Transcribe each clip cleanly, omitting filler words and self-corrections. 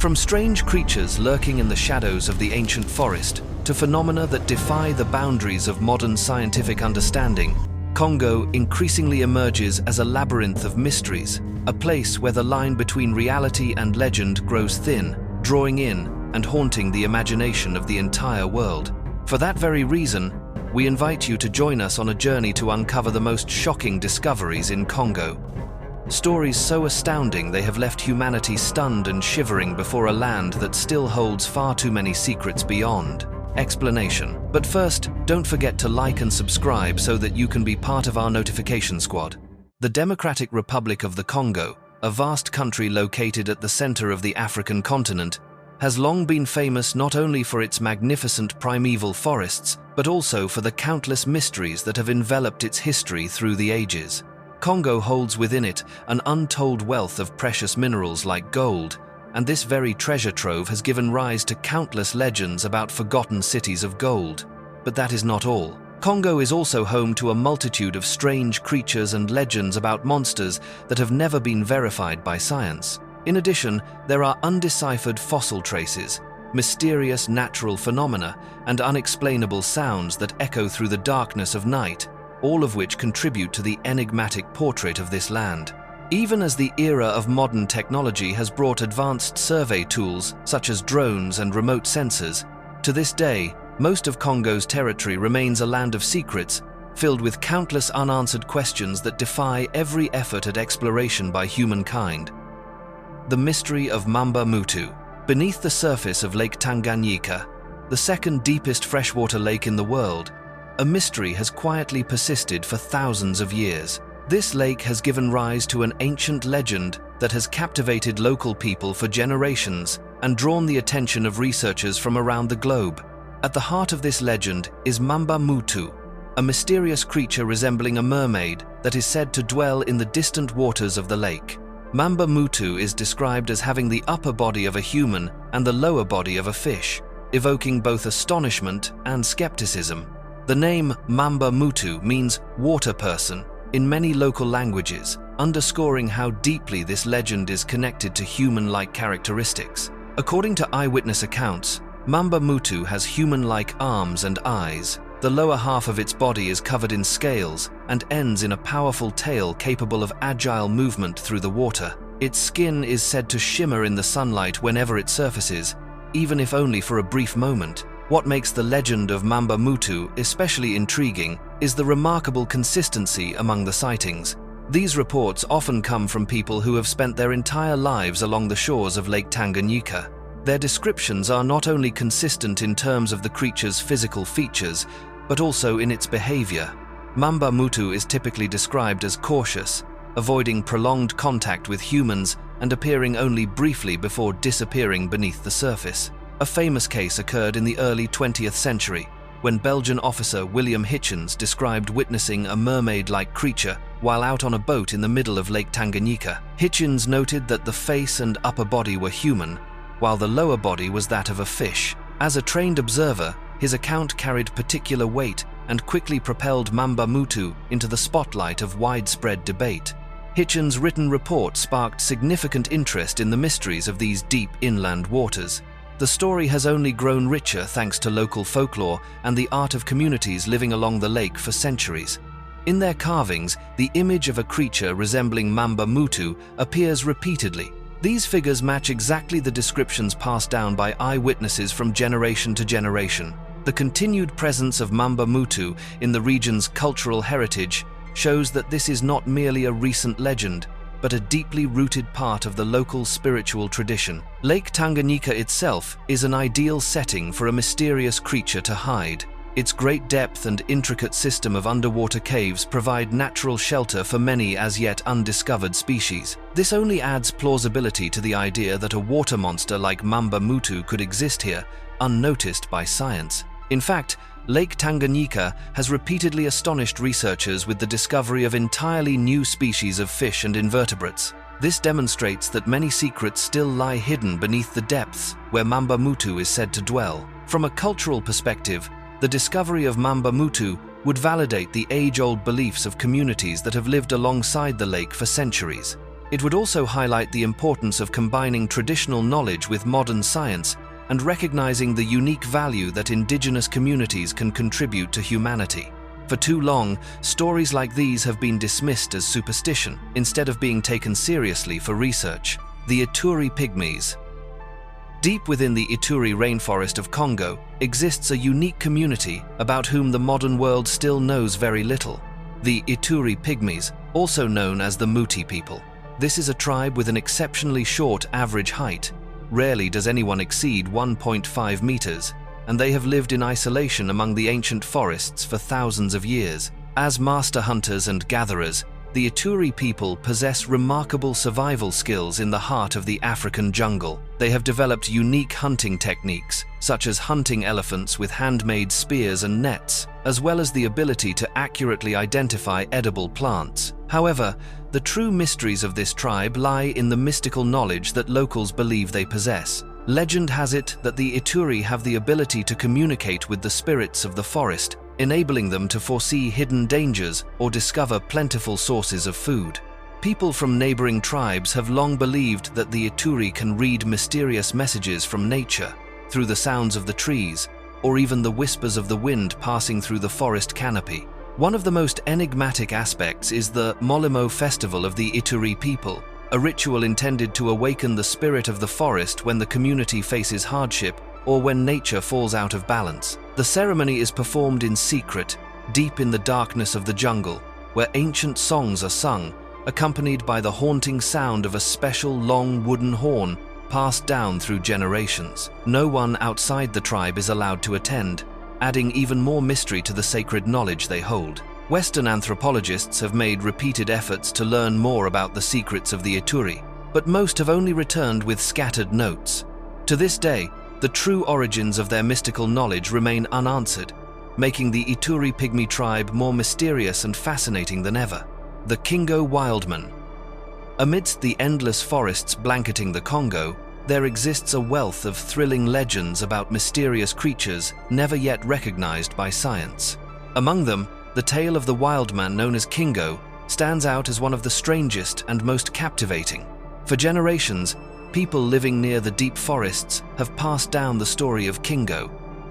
From strange creatures lurking in the shadows of the ancient forest to phenomena that defy the boundaries of modern scientific understanding, Congo increasingly emerges as a labyrinth of mysteries, a place where the line between reality and legend grows thin, drawing in and haunting the imagination of the entire world. For that very reason, we invite you to join us on a journey to uncover the most shocking discoveries in Congo. Stories so astounding they have left humanity stunned and shivering before a land that still holds far too many secrets beyond explanation. But first, don't forget to like and subscribe so that you can be part of our notification squad. The Democratic Republic of the Congo, a vast country located at the center of the African continent, has long been famous not only for its magnificent primeval forests, but also for the countless mysteries that have enveloped its history through the ages. Congo holds within it an untold wealth of precious minerals like gold, and this very treasure trove has given rise to countless legends about forgotten cities of gold. But that is not all. Congo is also home to a multitude of strange creatures and legends about monsters that have never been verified by science. In addition, there are undeciphered fossil traces, mysterious natural phenomena, and unexplainable sounds that echo through the darkness of night, all of which contribute to the enigmatic portrait of this land. Even as the era of modern technology has brought advanced survey tools such as drones and remote sensors, to this day, most of Congo's territory remains a land of secrets, filled with countless unanswered questions that defy every effort at exploration by humankind. The mystery of Mamba Mutu. Beneath the surface of Lake Tanganyika, the second deepest freshwater lake in the world, a mystery has quietly persisted for thousands of years. This lake has given rise to an ancient legend that has captivated local people for generations and drawn the attention of researchers from around the globe. At the heart of this legend is Mamba Mutu, a mysterious creature resembling a mermaid that is said to dwell in the distant waters of the lake. Mamba Mutu is described as having the upper body of a human and the lower body of a fish, evoking both astonishment and skepticism. The name Mamba Mutu means water person in many local languages, underscoring how deeply this legend is connected to human-like characteristics. According to eyewitness accounts, Mamba Mutu has human-like arms and eyes. The lower half of its body is covered in scales and ends in a powerful tail capable of agile movement through the water. Its skin is said to shimmer in the sunlight whenever it surfaces, even if only for a brief moment. What makes the legend of Mamba Mutu especially intriguing is the remarkable consistency among the sightings. These reports often come from people who have spent their entire lives along the shores of Lake Tanganyika. Their descriptions are not only consistent in terms of the creature's physical features, but also in its behavior. Mamba Mutu is typically described as cautious, avoiding prolonged contact with humans and appearing only briefly before disappearing beneath the surface. A famous case occurred in the early 20th century, when Belgian officer William Hitchens described witnessing a mermaid-like creature while out on a boat in the middle of Lake Tanganyika. Hitchens noted that the face and upper body were human, while the lower body was that of a fish. As a trained observer, his account carried particular weight and quickly propelled Mamba Mutu into the spotlight of widespread debate. Hitchens' written report sparked significant interest in the mysteries of these deep inland waters. The story has only grown richer thanks to local folklore and the art of communities living along the lake for centuries. In their carvings, the image of a creature resembling Mamba Mutu appears repeatedly. These figures match exactly the descriptions passed down by eyewitnesses from generation to generation. The continued presence of Mamba Mutu in the region's cultural heritage shows that this is not merely a recent legend, but a deeply rooted part of the local spiritual tradition. Lake Tanganyika itself is an ideal setting for a mysterious creature to hide. Its great depth and intricate system of underwater caves provide natural shelter for many as yet undiscovered species. This only adds plausibility to the idea that a water monster like Mamba Mutu could exist here, unnoticed by science. In fact, Lake Tanganyika has repeatedly astonished researchers with the discovery of entirely new species of fish and invertebrates. This demonstrates that many secrets still lie hidden beneath the depths where Mamba Mutu is said to dwell. From a cultural perspective, the discovery of Mamba Mutu would validate the age-old beliefs of communities that have lived alongside the lake for centuries. It would also highlight the importance of combining traditional knowledge with modern science and recognizing the unique value that indigenous communities can contribute to humanity. For too long, stories like these have been dismissed as superstition instead of being taken seriously for research. The Ituri Pygmies. Deep within the Ituri rainforest of Congo exists a unique community about whom the modern world still knows very little. The Ituri Pygmies, also known as the Mutu people. This is a tribe with an exceptionally short average height. Rarely does anyone exceed 1.5 meters, and they have lived in isolation among the ancient forests for thousands of years. As master hunters and gatherers, the Ituri people possess remarkable survival skills in the heart of the African jungle. They have developed unique hunting techniques, such as hunting elephants with handmade spears and nets, as well as the ability to accurately identify edible plants. However, the true mysteries of this tribe lie in the mystical knowledge that locals believe they possess. Legend has it that the Ituri have the ability to communicate with the spirits of the forest, enabling them to foresee hidden dangers or discover plentiful sources of food. People from neighboring tribes have long believed that the Ituri can read mysterious messages from nature, through the sounds of the trees, or even the whispers of the wind passing through the forest canopy. One of the most enigmatic aspects is the Mochle Mebe festival of the Ituri people, a ritual intended to awaken the spirit of the forest when the community faces hardship or when nature falls out of balance. The ceremony is performed in secret, deep in the darkness of the jungle, where ancient songs are sung, accompanied by the haunting sound of a special long wooden horn passed down through generations. No one outside the tribe is allowed to attend, adding even more mystery to the sacred knowledge they hold. Western anthropologists have made repeated efforts to learn more about the secrets of the Ituri, but most have only returned with scattered notes. To this day, the true origins of their mystical knowledge remain unanswered, making the Ituri Pygmy tribe more mysterious and fascinating than ever. The Kingo Wildman. Amidst the endless forests blanketing the Congo, there exists a wealth of thrilling legends about mysterious creatures never yet recognized by science. Among them, the tale of the wildman known as Kingo stands out as one of the strangest and most captivating. For generations, people living near the deep forests have passed down the story of Kingo,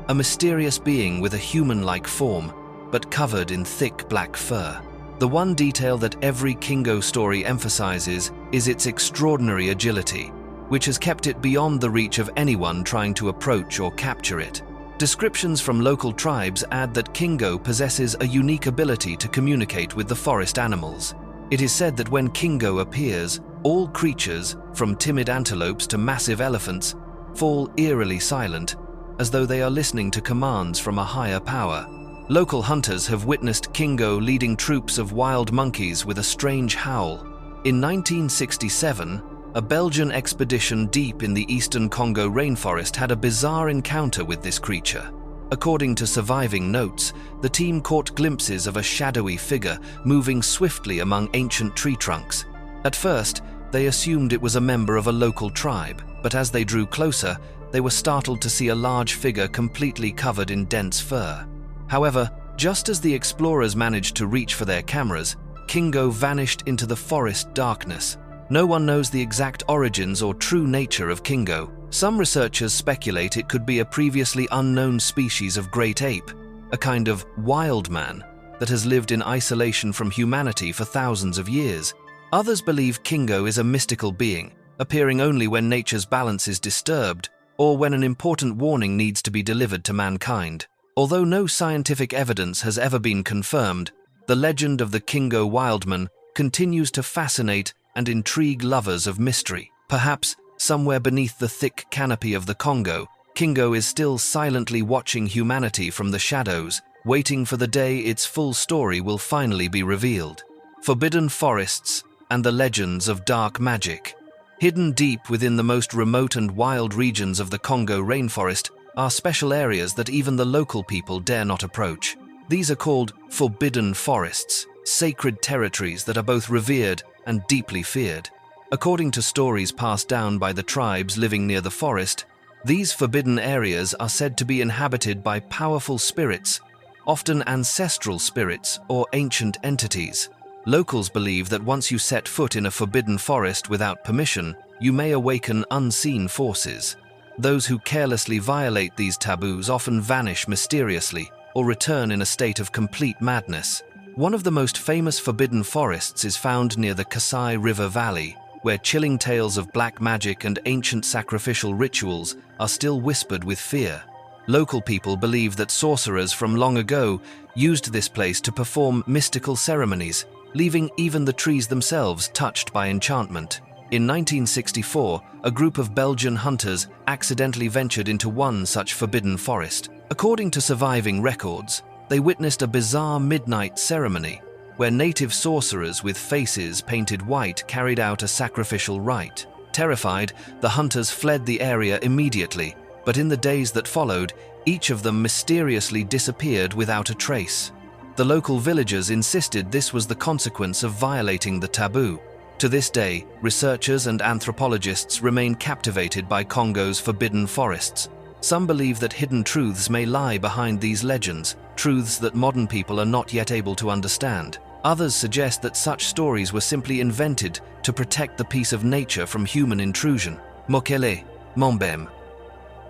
a mysterious being with a human-like form, but covered in thick black fur. The one detail that every Kingo story emphasizes is its extraordinary agility, which has kept it beyond the reach of anyone trying to approach or capture it. Descriptions from local tribes add that Kingo possesses a unique ability to communicate with the forest animals. It is said that when Kingo appears, all creatures, from timid antelopes to massive elephants, fall eerily silent, as though they are listening to commands from a higher power. Local hunters have witnessed Kingo leading troops of wild monkeys with a strange howl. In 1967, a Belgian expedition deep in the eastern Congo rainforest had a bizarre encounter with this creature. According to surviving notes, the team caught glimpses of a shadowy figure moving swiftly among ancient tree trunks. At first, they assumed it was a member of a local tribe, but as they drew closer, they were startled to see a large figure completely covered in dense fur. However, just as the explorers managed to reach for their cameras, Kingo vanished into the forest darkness. No one knows the exact origins or true nature of Kingo. Some researchers speculate it could be a previously unknown species of great ape, a kind of wild man that has lived in isolation from humanity for thousands of years. Others believe Kingo is a mystical being, appearing only when nature's balance is disturbed or when an important warning needs to be delivered to mankind. Although no scientific evidence has ever been confirmed, the legend of the Kingo Wildman continues to fascinate and intrigue lovers of mystery. Perhaps, somewhere beneath the thick canopy of the Congo, Kingo is still silently watching humanity from the shadows, waiting for the day its full story will finally be revealed. Forbidden forests and the legends of dark magic. Hidden deep within the most remote and wild regions of the Congo rainforest are special areas that even the local people dare not approach. These are called forbidden forests, sacred territories that are both revered and deeply feared. According to stories passed down by the tribes living near the forest, these forbidden areas are said to be inhabited by powerful spirits, often ancestral spirits or ancient entities. Locals believe that once you set foot in a forbidden forest without permission, you may awaken unseen forces. Those who carelessly violate these taboos often vanish mysteriously or return in a state of complete madness. One of the most famous forbidden forests is found near the Kasai River Valley, where chilling tales of black magic and ancient sacrificial rituals are still whispered with fear. Local people believe that sorcerers from long ago used this place to perform mystical ceremonies, leaving even the trees themselves touched by enchantment. In 1964, a group of Belgian hunters accidentally ventured into one such forbidden forest. According to surviving records, they witnessed a bizarre midnight ceremony where native sorcerers with faces painted white carried out a sacrificial rite. Terrified, the hunters fled the area immediately, but in the days that followed, each of them mysteriously disappeared without a trace. The local villagers insisted this was the consequence of violating the taboo. To this day, researchers and anthropologists remain captivated by Congo's forbidden forests. Some believe that hidden truths may lie behind these legends, truths that modern people are not yet able to understand. Others suggest that such stories were simply invented to protect the peace of nature from human intrusion. Mochle Mebe.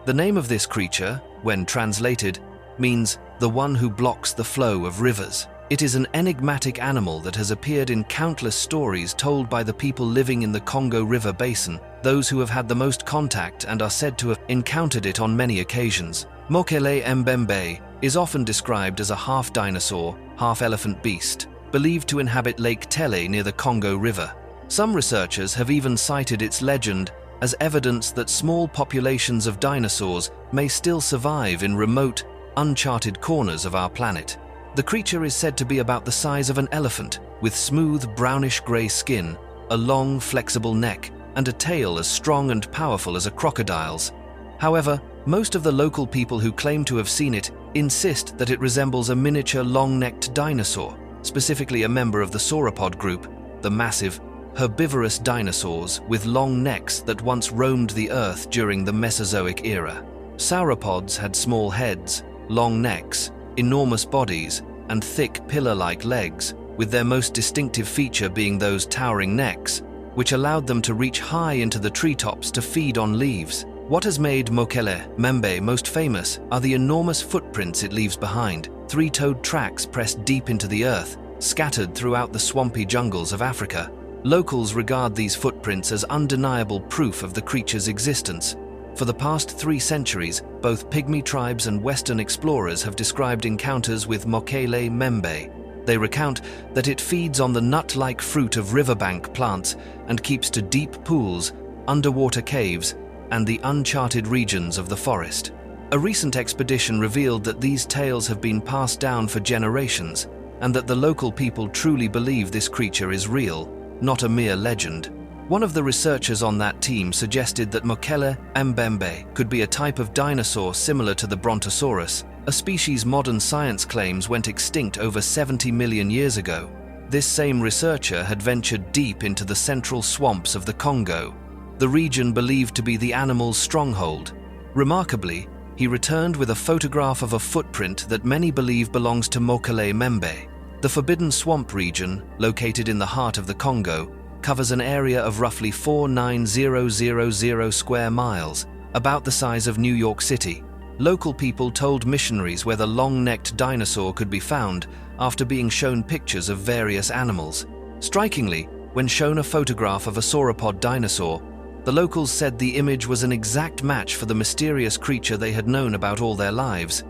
The name of this creature, when translated, means the one who blocks the flow of rivers. It is an enigmatic animal that has appeared in countless stories told by the people living in the Congo River basin, those who have had the most contact and are said to have encountered it on many occasions. Mochle Mebe is often described as a half-dinosaur, half-elephant beast, believed to inhabit Lake Tele near the Congo River. Some researchers have even cited its legend as evidence that small populations of dinosaurs may still survive in remote, uncharted corners of our planet. The creature is said to be about the size of an elephant, with smooth brownish-gray skin, a long, flexible neck, and a tail as strong and powerful as a crocodile's. However, most of the local people who claim to have seen it insist that it resembles a miniature long-necked dinosaur, specifically a member of the sauropod group, the massive, herbivorous dinosaurs with long necks that once roamed the Earth during the Mesozoic era. Sauropods had small heads, long necks, enormous bodies, and thick pillar-like legs, with their most distinctive feature being those towering necks, which allowed them to reach high into the treetops to feed on leaves. What has made Mochle Mebe most famous are the enormous footprints it leaves behind, three-toed tracks pressed deep into the earth, scattered throughout the swampy jungles of Africa. Locals regard these footprints as undeniable proof of the creature's existence. For the past 3 centuries, both pygmy tribes and Western explorers have described encounters with Mochle Mebe. They recount that it feeds on the nut-like fruit of riverbank plants and keeps to deep pools, underwater caves, and the uncharted regions of the forest. A recent expedition revealed that these tales have been passed down for generations, and that the local people truly believe this creature is real, not a mere legend. One of the researchers on that team suggested that Mochle Mebe could be a type of dinosaur similar to the Brontosaurus, a species modern science claims went extinct over 70 million years ago. This same researcher had ventured deep into the central swamps of the Congo, the region believed to be the animal's stronghold. Remarkably, he returned with a photograph of a footprint that many believe belongs to Mochle Mebe. The Forbidden Swamp region, located in the heart of the Congo, covers an area of roughly 49000 square miles, about the size of New York City. Local people told missionaries where the long-necked dinosaur could be found after being shown pictures of various animals. Strikingly, when shown a photograph of a sauropod dinosaur, the locals said the image was an exact match for the mysterious creature they had known about all their lives,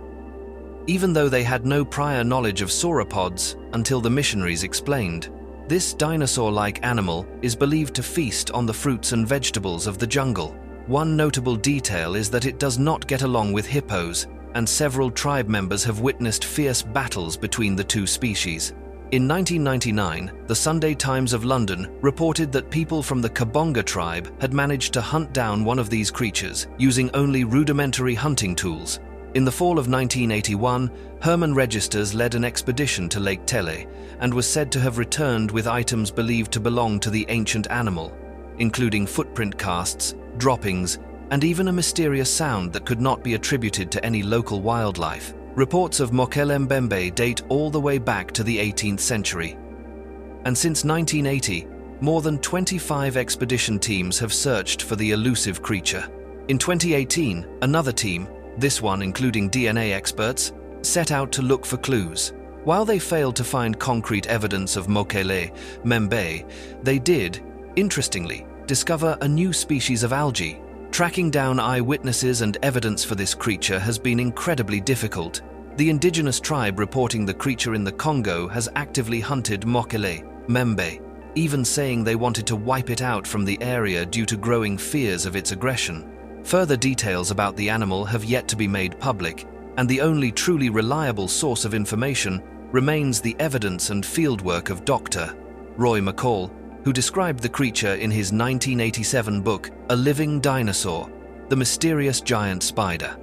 even though they had no prior knowledge of sauropods until the missionaries explained. This dinosaur-like animal is believed to feast on the fruits and vegetables of the jungle. One notable detail is that it does not get along with hippos, and several tribe members have witnessed fierce battles between the two species. In 1999, the Sunday Times of London reported that people from the Kabonga tribe had managed to hunt down one of these creatures using only rudimentary hunting tools. In the fall of 1981, Herman Registers led an expedition to Lake Tele and was said to have returned with items believed to belong to the ancient animal, including footprint casts, droppings, and even a mysterious sound that could not be attributed to any local wildlife. Reports of Mochle Mebe date all the way back to the 18th century. and since 1980, more than 25 expedition teams have searched for the elusive creature. In 2018, another team, this one including DNA experts, set out to look for clues. While they failed to find concrete evidence of Mochle Mebe, they did, interestingly, discover a new species of algae. Tracking down eyewitnesses and evidence for this creature has been incredibly difficult. The indigenous tribe reporting the creature in the Congo has actively hunted Mochle Mebe, even saying they wanted to wipe it out from the area due to growing fears of its aggression. Further details about the animal have yet to be made public, and the only truly reliable source of information remains the evidence and fieldwork of Dr. Roy McCall, who described the creature in his 1987 book, A Living Dinosaur, The Mysterious Giant Spider.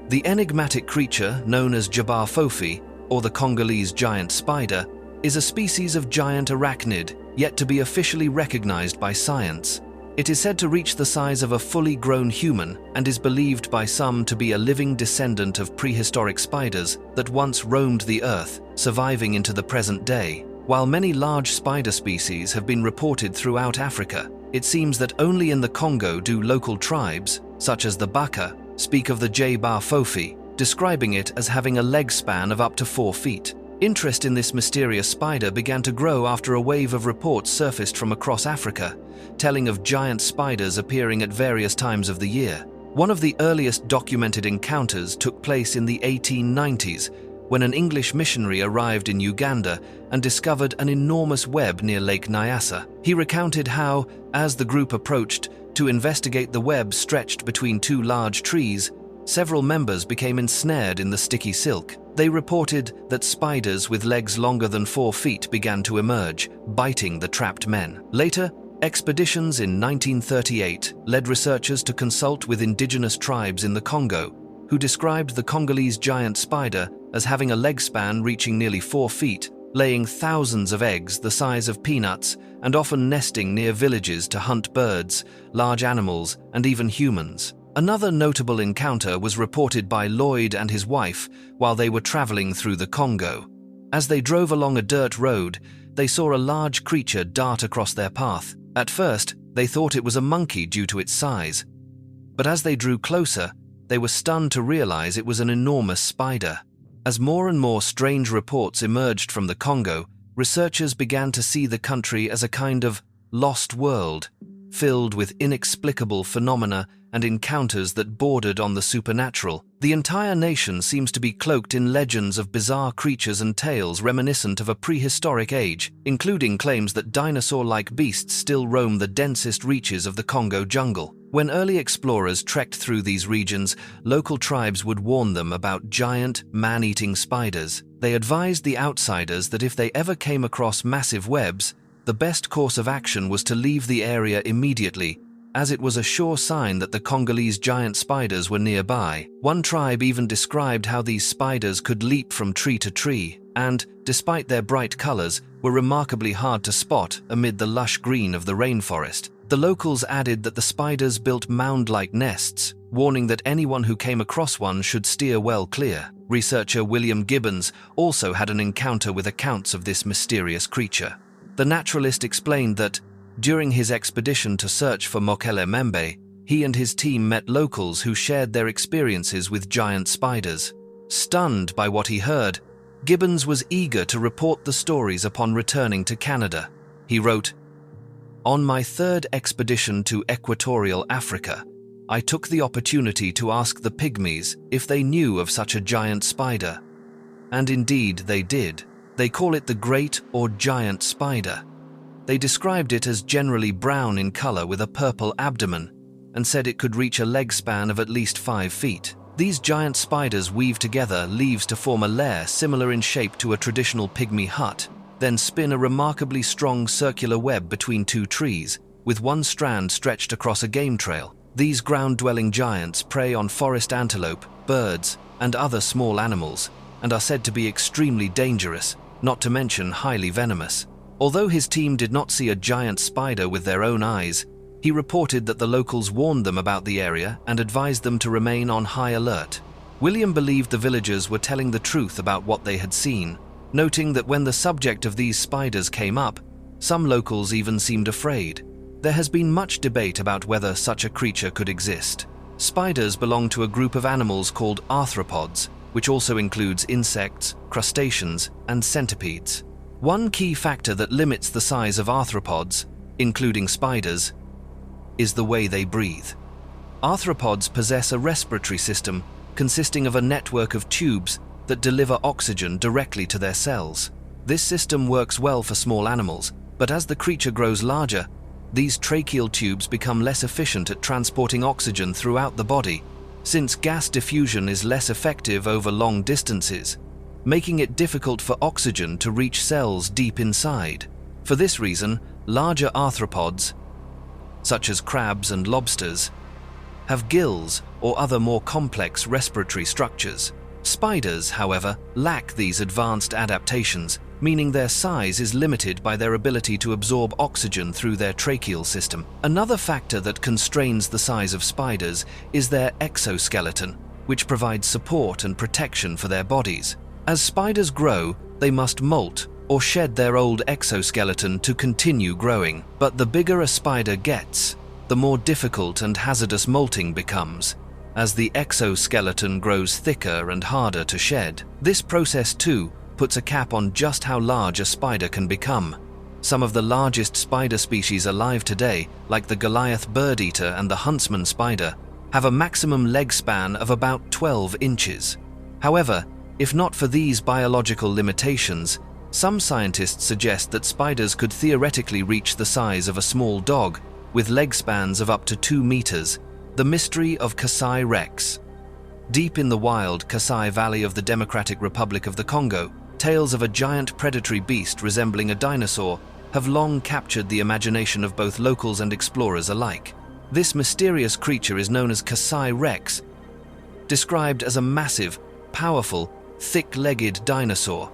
The enigmatic creature, known as Jabar Fofi, or the Congolese giant spider, is a species of giant arachnid yet to be officially recognized by science. It is said to reach the size of a fully grown human and is believed by some to be a living descendant of prehistoric spiders that once roamed the earth, surviving into the present day. While many large spider species have been reported throughout Africa, it seems that only in the Congo do local tribes, such as the Baka, speak of the Jabar Fofi, describing it as having a leg span of up to 4 feet. Interest in this mysterious spider began to grow after a wave of reports surfaced from across Africa, telling of giant spiders appearing at various times of the year. One of the earliest documented encounters took place in the 1890s, when an English missionary arrived in Uganda and discovered an enormous web near Lake Nyasa. He recounted how, as the group approached to investigate the web stretched between 2 large trees, several members became ensnared in the sticky silk. They reported that spiders with legs longer than 4 feet began to emerge, biting the trapped men. Later, expeditions in 1938 led researchers to consult with indigenous tribes in the Congo, who described the Congolese giant spider as having a leg span reaching nearly 4 feet, laying thousands of eggs the size of peanuts and often nesting near villages to hunt birds, large animals, and even humans. Another notable encounter was reported by Lloyd and his wife while they were traveling through the Congo. As they drove along a dirt road, they saw a large creature dart across their path. At first, they thought it was a monkey due to its size. But as they drew closer, they were stunned to realize it was an enormous spider. As more and more strange reports emerged from the Congo, researchers began to see the country as a kind of lost world, filled with inexplicable phenomena and encounters that bordered on the supernatural. The entire nation seems to be cloaked in legends of bizarre creatures and tales reminiscent of a prehistoric age, including claims that dinosaur-like beasts still roam the densest reaches of the Congo jungle. When early explorers trekked through these regions, local tribes would warn them about giant, man-eating spiders. They advised the outsiders that if they ever came across massive webs, the best course of action was to leave the area immediately, as it was a sure sign that the Congolese giant spiders were nearby. One tribe even described how these spiders could leap from tree to tree and, despite their bright colors, were remarkably hard to spot amid the lush green of the rainforest. The locals added that the spiders built mound-like nests, warning that anyone who came across one should steer well clear. Researcher William Gibbons also had an encounter with accounts of this mysterious creature. The naturalist explained that, during his expedition to search for Mochle Mebe, he and his team met locals who shared their experiences with giant spiders. Stunned by what he heard, Gibbons was eager to report the stories upon returning to Canada. He wrote, "On my 3rd expedition to Equatorial Africa, I took the opportunity to ask the Pygmies if they knew of such a giant spider. And indeed they did. They call it the great or giant spider. They described it as generally brown in color with a purple abdomen and said it could reach a leg span of at least 5 feet. These giant spiders weave together leaves to form a lair similar in shape to a traditional pygmy hut, then spin a remarkably strong circular web between 2 trees, with one strand stretched across a game trail. These ground-dwelling giants prey on forest antelope, birds, and other small animals, and are said to be extremely dangerous, not to mention highly venomous." Although his team did not see a giant spider with their own eyes, he reported that the locals warned them about the area and advised them to remain on high alert. William believed the villagers were telling the truth about what they had seen, noting that when the subject of these spiders came up, some locals even seemed afraid. There has been much debate about whether such a creature could exist. Spiders belong to a group of animals called arthropods, which also includes insects, crustaceans, and centipedes. One key factor that limits the size of arthropods, including spiders, is the way they breathe. Arthropods possess a respiratory system consisting of a network of tubes that deliver oxygen directly to their cells. This system works well for small animals, but as the creature grows larger, these tracheal tubes become less efficient at transporting oxygen throughout the body, since gas diffusion is less effective over long distances, making it difficult for oxygen to reach cells deep inside. For this reason, larger arthropods, such as crabs and lobsters, have gills or other more complex respiratory structures. Spiders, however, lack these advanced adaptations, meaning their size is limited by their ability to absorb oxygen through their tracheal system. Another factor that constrains the size of spiders is their exoskeleton, which provides support and protection for their bodies. As spiders grow, they must molt or shed their old exoskeleton to continue growing. But the bigger a spider gets, the more difficult and hazardous molting becomes, as the exoskeleton grows thicker and harder to shed. This process, too, puts a cap on just how large a spider can become. Some of the largest spider species alive today, like the Goliath bird-eater and the huntsman spider, have a maximum leg span of about 12 inches. However, if not for these biological limitations, some scientists suggest that spiders could theoretically reach the size of a small dog, with leg spans of up to 2 meters. The Mystery of Casai Rex. Deep in the wild Kasai Valley of the Democratic Republic of the Congo, tales of a giant predatory beast resembling a dinosaur have long captured the imagination of both locals and explorers alike. This mysterious creature is known as Kasai Rex, described as a massive, powerful, thick-legged dinosaur,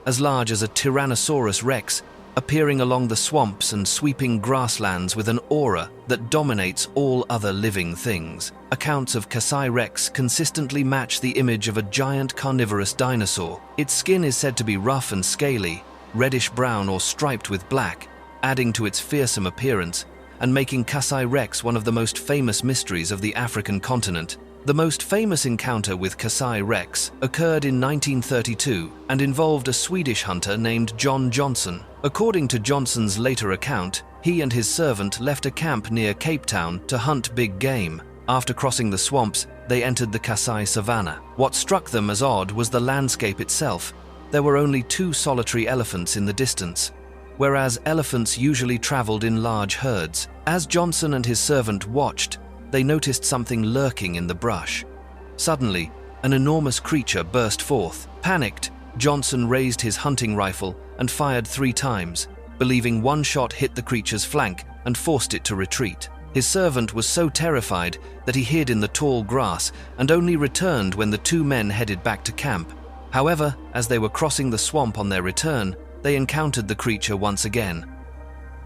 as large as a Tyrannosaurus rex, appearing along the swamps and sweeping grasslands with an aura that dominates all other living things. Accounts of Kasai Rex consistently match the image of a giant carnivorous dinosaur. Its skin is said to be rough and scaly, reddish-brown or striped with black, adding to its fearsome appearance and making Kasai Rex one of the most famous mysteries of the African continent. The most famous encounter with Kasai Rex occurred in 1932 and involved a Swedish hunter named John Johnson. According to Johnson's later account, he and his servant left a camp near Cape Town to hunt big game. After crossing the swamps, they entered the Kasai savanna. What struck them as odd was the landscape itself. There were only 2 solitary elephants in the distance, whereas elephants usually traveled in large herds. As Johnson and his servant watched, they noticed something lurking in the brush. Suddenly, an enormous creature burst forth. Panicked, Johnson raised his hunting rifle and fired 3 times, believing one shot hit the creature's flank and forced it to retreat. His servant was so terrified that he hid in the tall grass and only returned when the 2 men headed back to camp. However, as they were crossing the swamp on their return, they encountered the creature once again.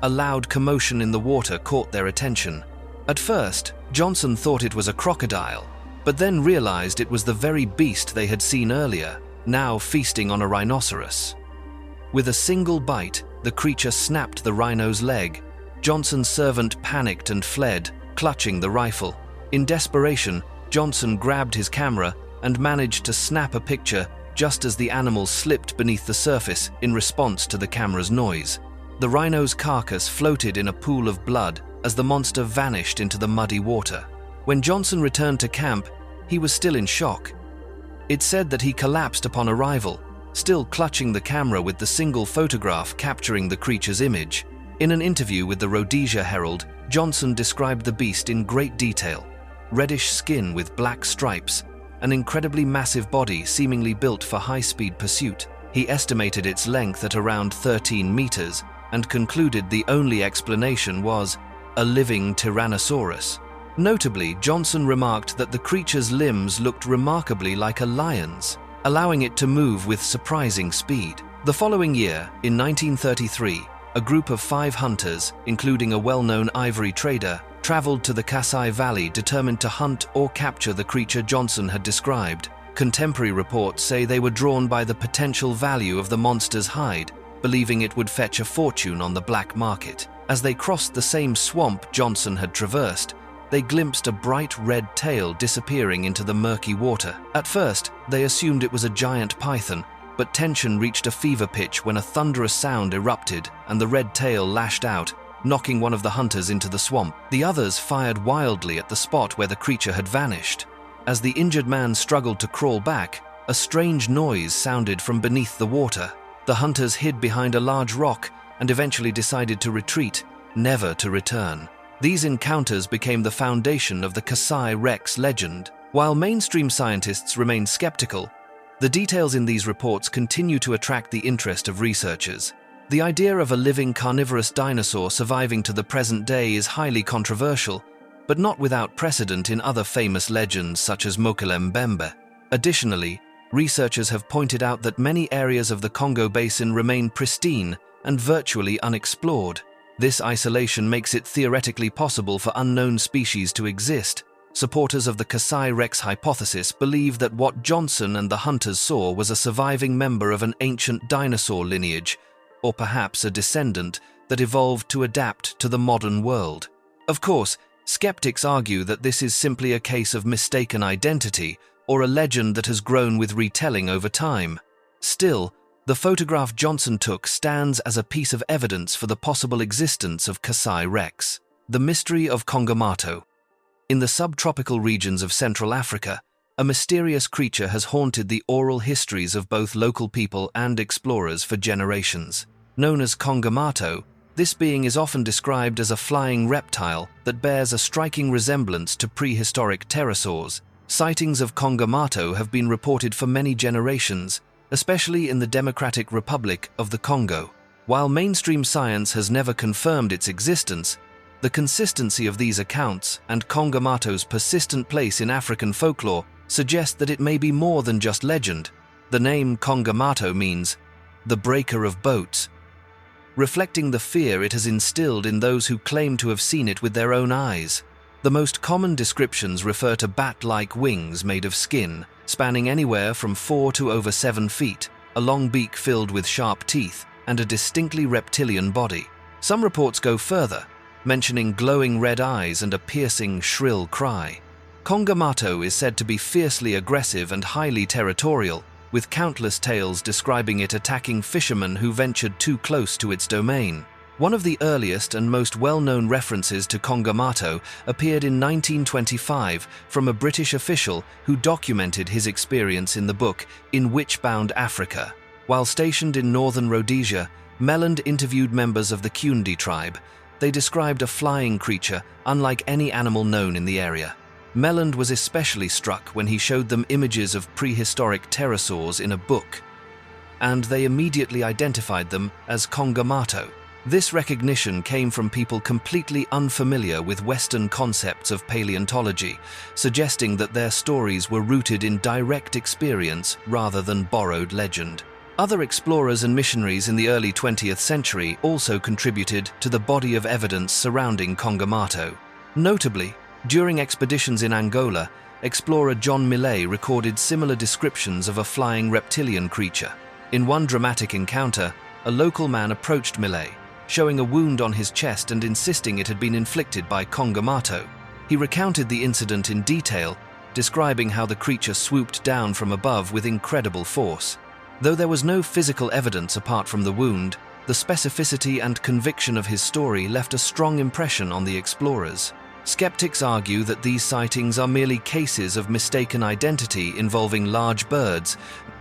A loud commotion in the water caught their attention. At first, Johnson thought it was a crocodile, but then realized it was the very beast they had seen earlier, now feasting on a rhinoceros. With a single bite, the creature snapped the rhino's leg. Johnson's servant panicked and fled, clutching the rifle. In desperation, Johnson grabbed his camera and managed to snap a picture just as the animal slipped beneath the surface in response to the camera's noise. The rhino's carcass floated in a pool of blood as the monster vanished into the muddy water. When Johnson returned to camp, he was still in shock. It's said that he collapsed upon arrival, still clutching the camera with the single photograph capturing the creature's image. In an interview with the Rhodesia Herald, Johnson described the beast in great detail. Reddish skin with black stripes, an incredibly massive body seemingly built for high-speed pursuit. He estimated its length at around 13 meters and concluded the only explanation was a living Tyrannosaurus. Notably, Johnson remarked that the creature's limbs looked remarkably like a lion's, allowing it to move with surprising speed. The following year, in 1933, a group of 5 hunters, including a well-known ivory trader, traveled to the Kasai Valley determined to hunt or capture the creature Johnson had described. Contemporary reports say they were drawn by the potential value of the monster's hide, believing it would fetch a fortune on the black market. As they crossed the same swamp Johnson had traversed, they glimpsed a bright red tail disappearing into the murky water. At first, they assumed it was a giant python, but tension reached a fever pitch when a thunderous sound erupted and the red tail lashed out, knocking one of the hunters into the swamp. The others fired wildly at the spot where the creature had vanished. As the injured man struggled to crawl back, a strange noise sounded from beneath the water. The hunters hid behind a large rock and eventually decided to retreat, never to return. These encounters became the foundation of the Kasai Rex legend. While mainstream scientists remain skeptical, the details in these reports continue to attract the interest of researchers. The idea of a living carnivorous dinosaur surviving to the present day is highly controversial, but not without precedent in other famous legends such as Mochle Mebe. Additionally, researchers have pointed out that many areas of the Congo basin remain pristine and virtually unexplored. This isolation makes it theoretically possible for unknown species to exist. Supporters of the Kasai Rex hypothesis believe that what Johnson and the hunters saw was a surviving member of an ancient dinosaur lineage, or perhaps a descendant that evolved to adapt to the modern world. Of course, skeptics argue that this is simply a case of mistaken identity or a legend that has grown with retelling over time. Still, the photograph Johnson took stands as a piece of evidence for the possible existence of Kasai Rex. The Mystery of Congamato. In the subtropical regions of Central Africa, a mysterious creature has haunted the oral histories of both local people and explorers for generations. Known as Congamato, this being is often described as a flying reptile that bears a striking resemblance to prehistoric pterosaurs. Sightings of Congamato have been reported for many generations, especially in the Democratic Republic of the Congo. While mainstream science has never confirmed its existence, the consistency of these accounts and Congamato's persistent place in African folklore suggest that it may be more than just legend. The name Congamato means the breaker of boats, reflecting the fear it has instilled in those who claim to have seen it with their own eyes. The most common descriptions refer to bat-like wings made of skin, spanning anywhere from 4 to over 7 feet, a long beak filled with sharp teeth, and a distinctly reptilian body. Some reports go further, mentioning glowing red eyes and a piercing, shrill cry. Congamato is said to be fiercely aggressive and highly territorial, with countless tales describing it attacking fishermen who ventured too close to its domain. One of the earliest and most well-known references to Congamato appeared in 1925 from a British official who documented his experience in the book In Witch-Bound Africa. While stationed in northern Rhodesia, Melland interviewed members of the Kundi tribe. They described a flying creature unlike any animal known in the area. Melland was especially struck when he showed them images of prehistoric pterosaurs in a book, and they immediately identified them as Congamato. This recognition came from people completely unfamiliar with Western concepts of paleontology, suggesting that their stories were rooted in direct experience rather than borrowed legend. Other explorers and missionaries in the early 20th century also contributed to the body of evidence surrounding Congamato. Notably, during expeditions in Angola, explorer John Millet recorded similar descriptions of a flying reptilian creature. In one dramatic encounter, a local man approached Millet, showing a wound on his chest and insisting it had been inflicted by Congamato. He recounted the incident in detail, describing how the creature swooped down from above with incredible force. Though there was no physical evidence apart from the wound, the specificity and conviction of his story left a strong impression on the explorers. Skeptics argue that these sightings are merely cases of mistaken identity involving large birds,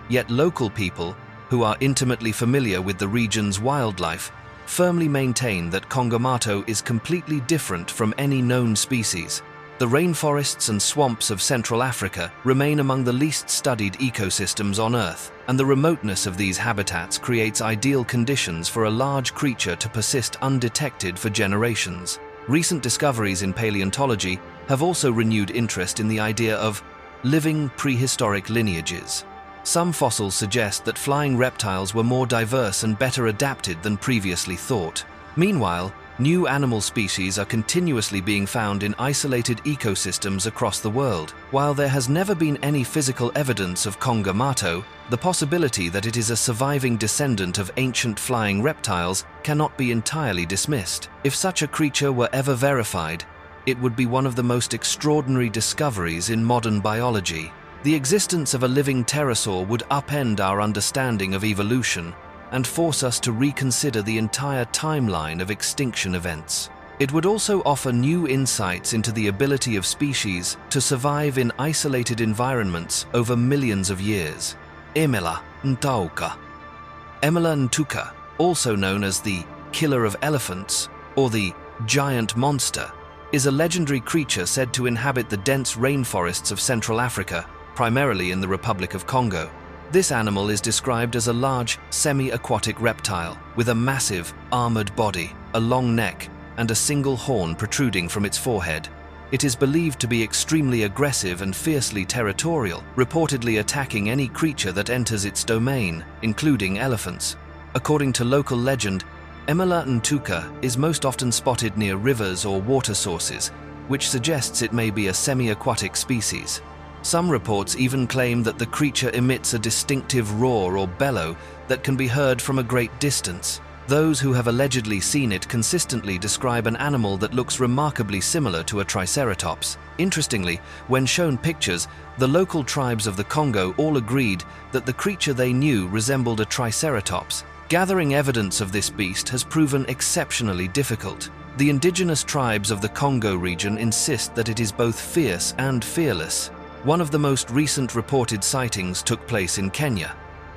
yet local people, who are intimately familiar with the region's wildlife, firmly maintain that Congamato is completely different from any known species. The rainforests and swamps of Central Africa remain among the least studied ecosystems on Earth, and the remoteness of these habitats creates ideal conditions for a large creature to persist undetected for generations. Recent discoveries in paleontology have also renewed interest in the idea of living prehistoric lineages. Some fossils suggest that flying reptiles were more diverse and better adapted than previously thought. Meanwhile, New animal species are continuously being found in isolated ecosystems across the world. While there has never been any physical evidence of Congamato, the possibility that it is a surviving descendant of ancient flying reptiles cannot be entirely dismissed. If such a creature were ever verified, it would be one of the most extraordinary discoveries in modern biology. The existence of a living pterosaur would upend our understanding of evolution and force us to reconsider the entire timeline of extinction events. It would also offer new insights into the ability of species to survive in isolated environments over millions of years. Emela Ntauka. Emela Ntuka, also known as the killer of elephants or the giant monster, is a legendary creature said to inhabit the dense rainforests of Central Africa, primarily in the Republic of Congo. This animal is described as a large, semi-aquatic reptile with a massive, armored body, a long neck, and a single horn protruding from its forehead. It is believed to be extremely aggressive and fiercely territorial, reportedly attacking any creature that enters its domain, including elephants. According to local legend, Emela Ntuka is most often spotted near rivers or water sources, which suggests it may be a semi-aquatic species. Some reports even claim that the creature emits a distinctive roar or bellow that can be heard from a great distance. Those who have allegedly seen it consistently describe an animal that looks remarkably similar to a triceratops. Interestingly, when shown pictures, the local tribes of the Congo all agreed that the creature they knew resembled a triceratops. Gathering evidence of this beast has proven exceptionally difficult. The indigenous tribes of the Congo region insist that it is both fierce and fearless. One of the most recent reported sightings took place in Kenya.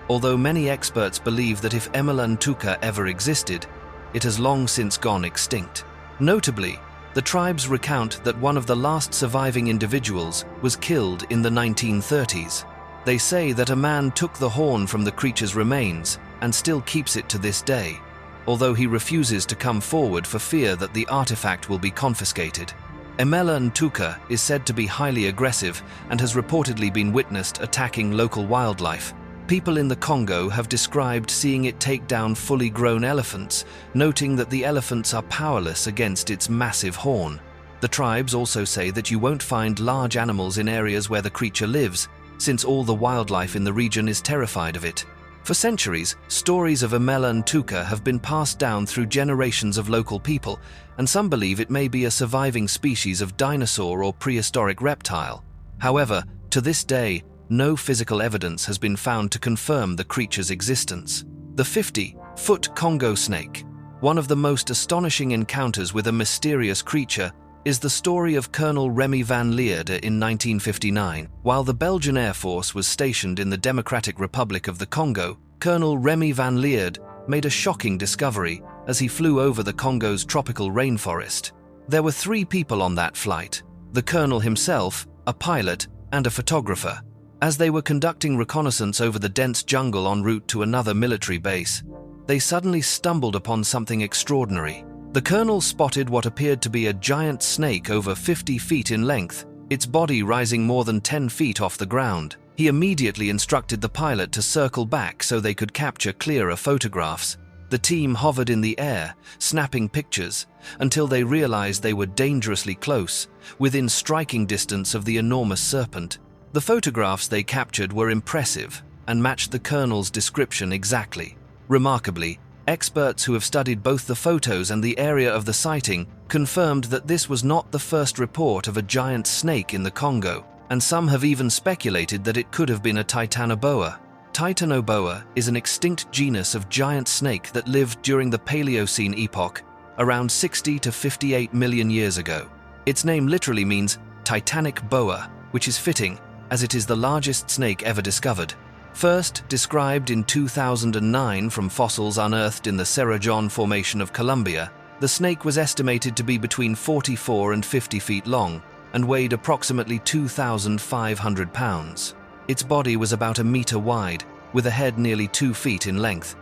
Although many experts believe that if Emela Ntuka ever existed, it has long since gone extinct. Notably, the tribes recount that one of the last surviving individuals was killed in the 1930s. They say that a man took the horn from the creature's remains and still keeps it to this day, although he refuses to come forward for fear that the artifact will be confiscated. Emela Ntuka is said to be highly aggressive and has reportedly been witnessed attacking local wildlife. People in the Congo have described seeing it take down fully grown elephants, noting that the elephants are powerless against its massive horn. The tribes also say that you won't find large animals in areas where the creature lives, since all the wildlife in the region is terrified of it. For centuries, stories of Emela Ntuka have been passed down through generations of local people, and some believe it may be a surviving species of dinosaur or prehistoric reptile. However, to this day, no physical evidence has been found to confirm the creature's existence. The 50-foot Congo snake. One of the most astonishing encounters with a mysterious creature is the story of Colonel Remy van Lierde in 1959. While the Belgian Air Force was stationed in the Democratic Republic of the Congo, Colonel Remy van Lierde made a shocking discovery as he flew over the Congo's tropical rainforest. There were 3 people on that flight: the colonel himself, a pilot, and a photographer. As they were conducting reconnaissance over the dense jungle en route to another military base, they suddenly stumbled upon something extraordinary. The colonel spotted what appeared to be a giant snake over 50 feet in length, its body rising more than 10 feet off the ground. He immediately instructed the pilot to circle back so they could capture clearer photographs. The team hovered in the air, snapping pictures, until they realized they were dangerously close, within striking distance of the enormous serpent. The photographs they captured were impressive and matched the colonel's description exactly. Remarkably, experts who have studied both the photos and the area of the sighting confirmed that this was not the first report of a giant snake in the Congo, and some have even speculated that it could have been a titanoboa. Titanoboa is an extinct genus of giant snake that lived during the Paleocene epoch, around 60 to 58 million years ago. Its name literally means titanic boa, which is fitting, as it is the largest snake ever discovered. First described in 2009 from fossils unearthed in the Cerro John Formation of Colombia, the snake was estimated to be between 44 and 50 feet long and weighed approximately 2,500 pounds. Its body was about a meter wide, with a head nearly 2 feet in length.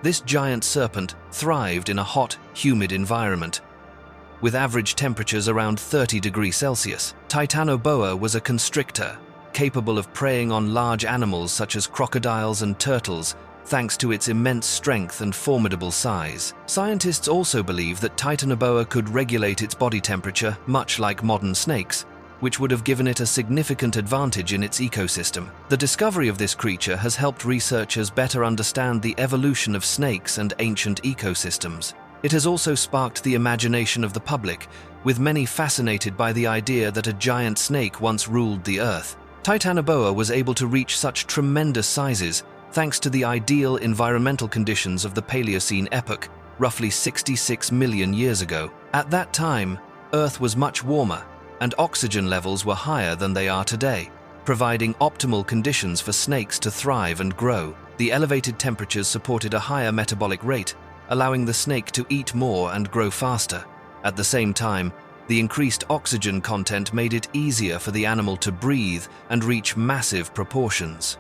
This giant serpent thrived in a hot, humid environment, with average temperatures around 30 degrees Celsius. Titanoboa was a constrictor, capable of preying on large animals such as crocodiles and turtles, thanks to its immense strength and formidable size. Scientists also believe that Titanoboa could regulate its body temperature, much like modern snakes, which would have given it a significant advantage in its ecosystem. The discovery of this creature has helped researchers better understand the evolution of snakes and ancient ecosystems. It has also sparked the imagination of the public, with many fascinated by the idea that a giant snake once ruled the earth. Titanoboa was able to reach such tremendous sizes thanks to the ideal environmental conditions of the Paleocene epoch, roughly 66 million years ago. At that time, Earth was much warmer, and oxygen levels were higher than they are today, providing optimal conditions for snakes to thrive and grow. The elevated temperatures supported a higher metabolic rate, allowing the snake to eat more and grow faster. At the same time, the increased oxygen content made it easier for the animal to breathe and reach massive proportions.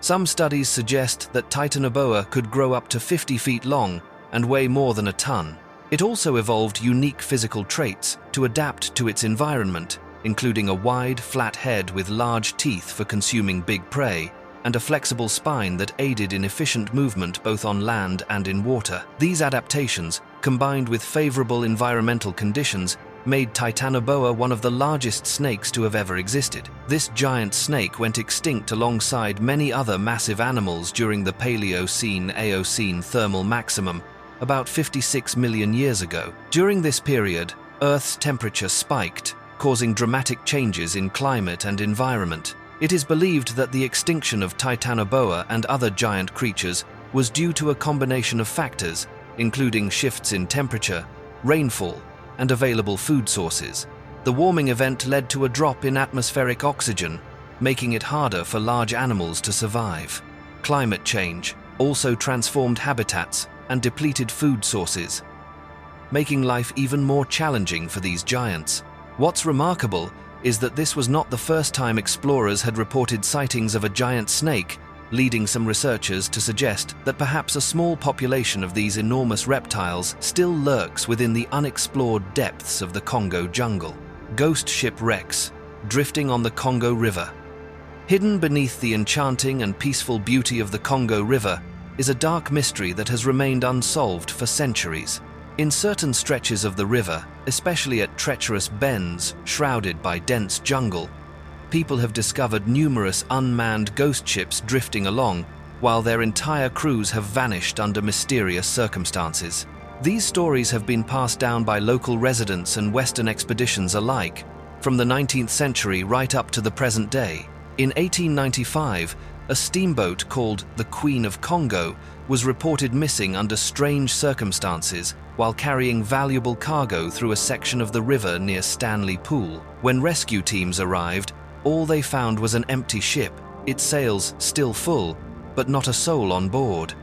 Some studies suggest that Titanoboa could grow up to 50 feet long and weigh more than a ton. It also evolved unique physical traits to adapt to its environment, including a wide, flat head with large teeth for consuming big prey, and a flexible spine that aided in efficient movement both on land and in water. These adaptations, combined with favorable environmental conditions, made Titanoboa one of the largest snakes to have ever existed. This giant snake went extinct alongside many other massive animals during the Paleocene-Eocene thermal maximum, about 56 million years ago. During this period, Earth's temperature spiked, causing dramatic changes in climate and environment. It is believed that the extinction of Titanoboa and other giant creatures was due to a combination of factors, including shifts in temperature, rainfall, and available food sources. The warming event led to a drop in atmospheric oxygen, making it harder for large animals to survive. Climate change also transformed habitats and depleted food sources, making life even more challenging for these giants. What's remarkable is that this was not the first time explorers had reported sightings of a giant snake, leading some researchers to suggest that perhaps a small population of these enormous reptiles still lurks within the unexplored depths of the Congo jungle. Ghost ship Rex, drifting on the Congo River. Hidden beneath the enchanting and peaceful beauty of the Congo River is a dark mystery that has remained unsolved for centuries. In certain stretches of the river, especially at treacherous bends shrouded by dense jungle, people have discovered numerous unmanned ghost ships drifting along, while their entire crews have vanished under mysterious circumstances. These stories have been passed down by local residents and Western expeditions alike, from the 19th century right up to the present day. In 1895, a steamboat called the Queen of Congo was reported missing under strange circumstances while carrying valuable cargo through a section of the river near Stanley Pool. When rescue teams arrived, all they found was an empty ship, its sails still full, but not a soul on board.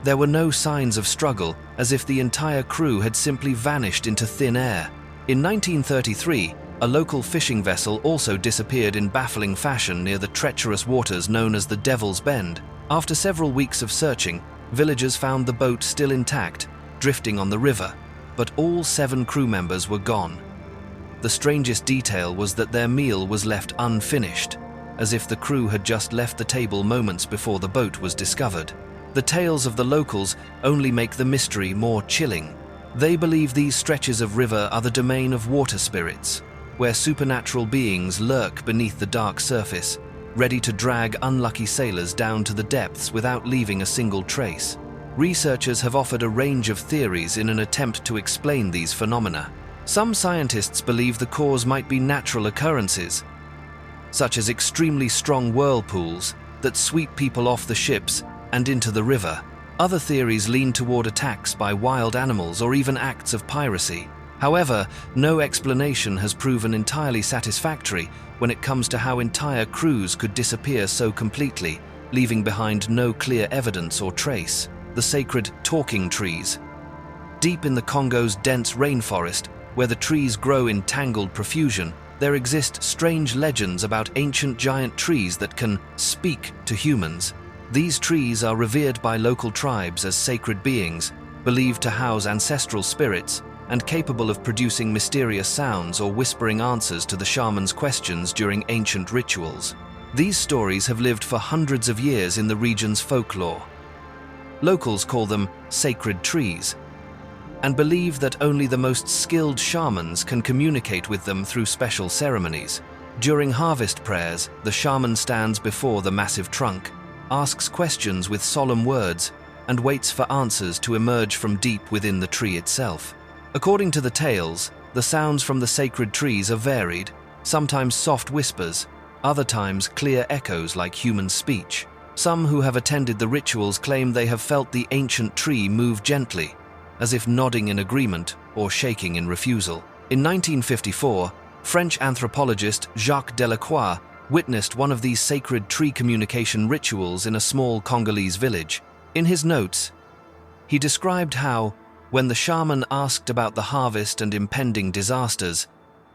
There were no signs of struggle, as if the entire crew had simply vanished into thin air. In 1933, a local fishing vessel also disappeared in baffling fashion near the treacherous waters known as the Devil's Bend. After several weeks of searching, villagers found the boat still intact, drifting on the river, but all 7 crew members were gone. The strangest detail was that their meal was left unfinished, as if the crew had just left the table moments before the boat was discovered. The tales of the locals only make the mystery more chilling. They believe these stretches of river are the domain of water spirits, where supernatural beings lurk beneath the dark surface, ready to drag unlucky sailors down to the depths without leaving a single trace. Researchers have offered a range of theories in an attempt to explain these phenomena. Some scientists believe the cause might be natural occurrences, such as extremely strong whirlpools that sweep people off the ships and into the river. Other theories lean toward attacks by wild animals or even acts of piracy. However, no explanation has proven entirely satisfactory when it comes to how entire crews could disappear so completely, leaving behind no clear evidence or trace. The sacred talking trees. Deep in the Congo's dense rainforest, where the trees grow in tangled profusion, there exist strange legends about ancient giant trees that can speak to humans. These trees are revered by local tribes as sacred beings, believed to house ancestral spirits, and capable of producing mysterious sounds or whispering answers to the shaman's questions during ancient rituals. These stories have lived for hundreds of years in the region's folklore. Locals call them sacred trees, and believe that only the most skilled shamans can communicate with them through special ceremonies. During harvest prayers, the shaman stands before the massive trunk, asks questions with solemn words, and waits for answers to emerge from deep within the tree itself. According to the tales, the sounds from the sacred trees are varied, sometimes soft whispers, other times clear echoes like human speech. Some who have attended the rituals claim they have felt the ancient tree move gently, as if nodding in agreement or shaking in refusal. In 1954, French anthropologist Jacques Delacroix witnessed one of these sacred tree communication rituals in a small Congolese village. In his notes, he described how, when the shaman asked about the harvest and impending disasters,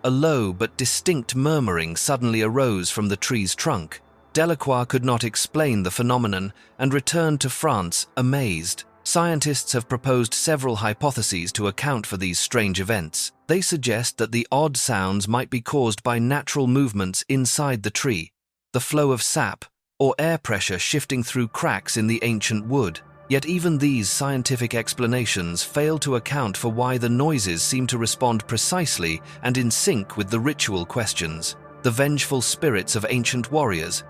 a low but distinct murmuring suddenly arose from the tree's trunk. Delacroix could not explain the phenomenon and returned to France amazed. Scientists have proposed several hypotheses to account for these strange events. They suggest that the odd sounds might be caused by natural movements inside the tree, the flow of sap, or air pressure shifting through cracks in the ancient wood. Yet even these scientific explanations fail to account for why the noises seem to respond precisely and in sync with the ritual questions. The vengeful spirits of ancient warriors.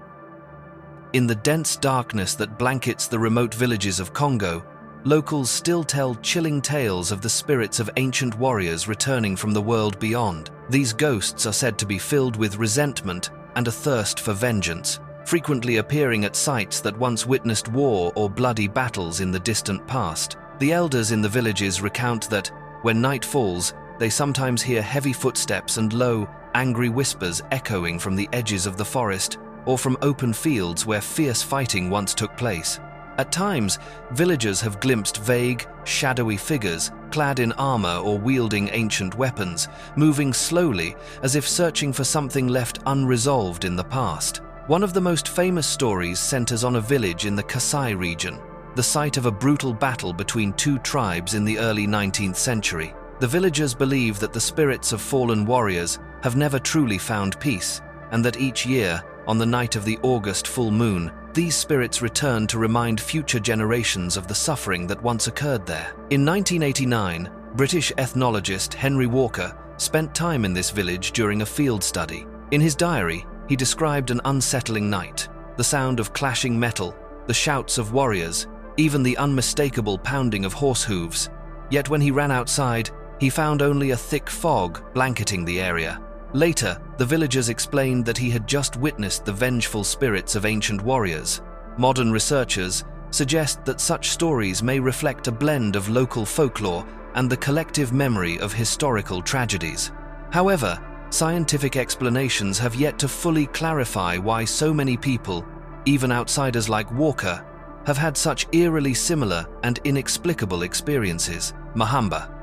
In the dense darkness that blankets the remote villages of Congo, locals still tell chilling tales of the spirits of ancient warriors returning from the world beyond. These ghosts are said to be filled with resentment and a thirst for vengeance, frequently appearing at sites that once witnessed war or bloody battles in the distant past. The elders in the villages recount that, when night falls, they sometimes hear heavy footsteps and low, angry whispers echoing from the edges of the forest or from open fields where fierce fighting once took place. At times, villagers have glimpsed vague, shadowy figures, clad in armor or wielding ancient weapons, moving slowly as if searching for something left unresolved in the past. One of the most famous stories centers on a village in the Kasai region, the site of a brutal battle between two tribes in the early 19th century. The villagers believe that the spirits of fallen warriors have never truly found peace, and that each year, on the night of the August full moon, these spirits return to remind future generations of the suffering that once occurred there. In 1989, British ethnologist Henry Walker spent time in this village during a field study. In his diary, he described an unsettling night, the sound of clashing metal, the shouts of warriors, even the unmistakable pounding of horse hooves. Yet when he ran outside, he found only a thick fog blanketing the area. Later, the villagers explained that he had just witnessed the vengeful spirits of ancient warriors. Modern researchers suggest that such stories may reflect a blend of local folklore and the collective memory of historical tragedies. However, scientific explanations have yet to fully clarify why so many people, even outsiders like Walker, have had such eerily similar and inexplicable experiences. Mahamba.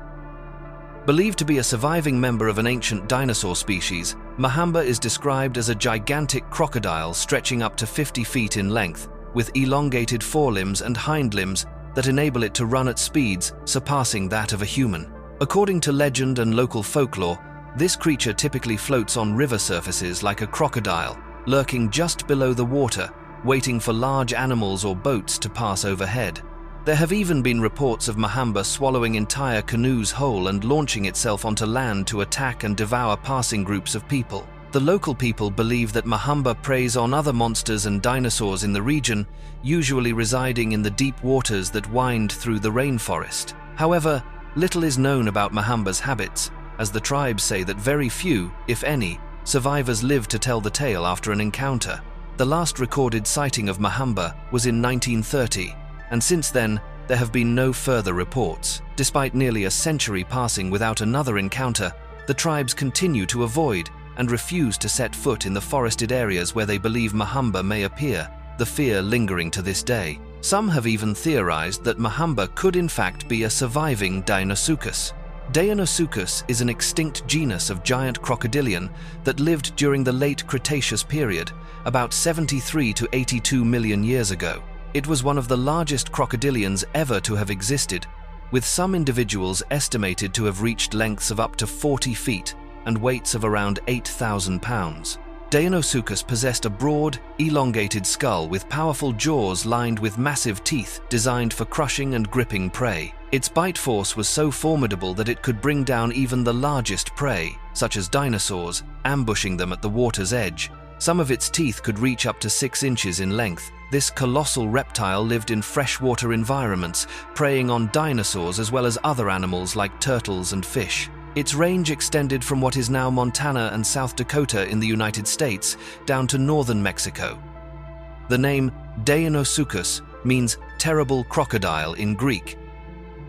Believed to be a surviving member of an ancient dinosaur species, Mahamba is described as a gigantic crocodile stretching up to 50 feet in length, with elongated forelimbs and hind limbs that enable it to run at speeds surpassing that of a human. According to legend and local folklore, this creature typically floats on river surfaces like a crocodile, lurking just below the water, waiting for large animals or boats to pass overhead. There have even been reports of Mahamba swallowing entire canoes whole and launching itself onto land to attack and devour passing groups of people. The local people believe that Mahamba preys on other monsters and dinosaurs in the region, usually residing in the deep waters that wind through the rainforest. However, little is known about Mahamba's habits, as the tribes say that very few, if any, survivors live to tell the tale after an encounter. The last recorded sighting of Mahamba was in 1930, and since then, there have been no further reports. Despite nearly a century passing without another encounter, the tribes continue to avoid and refuse to set foot in the forested areas where they believe Mahamba may appear, the fear lingering to this day. Some have even theorized that Mahamba could in fact be a surviving Deinosuchus. Deinosuchus is an extinct genus of giant crocodilian that lived during the late Cretaceous period, about 73 to 82 million years ago. It was one of the largest crocodilians ever to have existed, with some individuals estimated to have reached lengths of up to 40 feet and weights of around 8,000 pounds. Deinosuchus possessed a broad, elongated skull with powerful jaws lined with massive teeth designed for crushing and gripping prey. Its bite force was so formidable that it could bring down even the largest prey, such as dinosaurs, ambushing them at the water's edge. Some of its teeth could reach up to 6 inches in length. This colossal reptile lived in freshwater environments, preying on dinosaurs as well as other animals like turtles and fish. Its range extended from what is now Montana and South Dakota in the United States down to northern Mexico. The name Deinosuchus means terrible crocodile in Greek,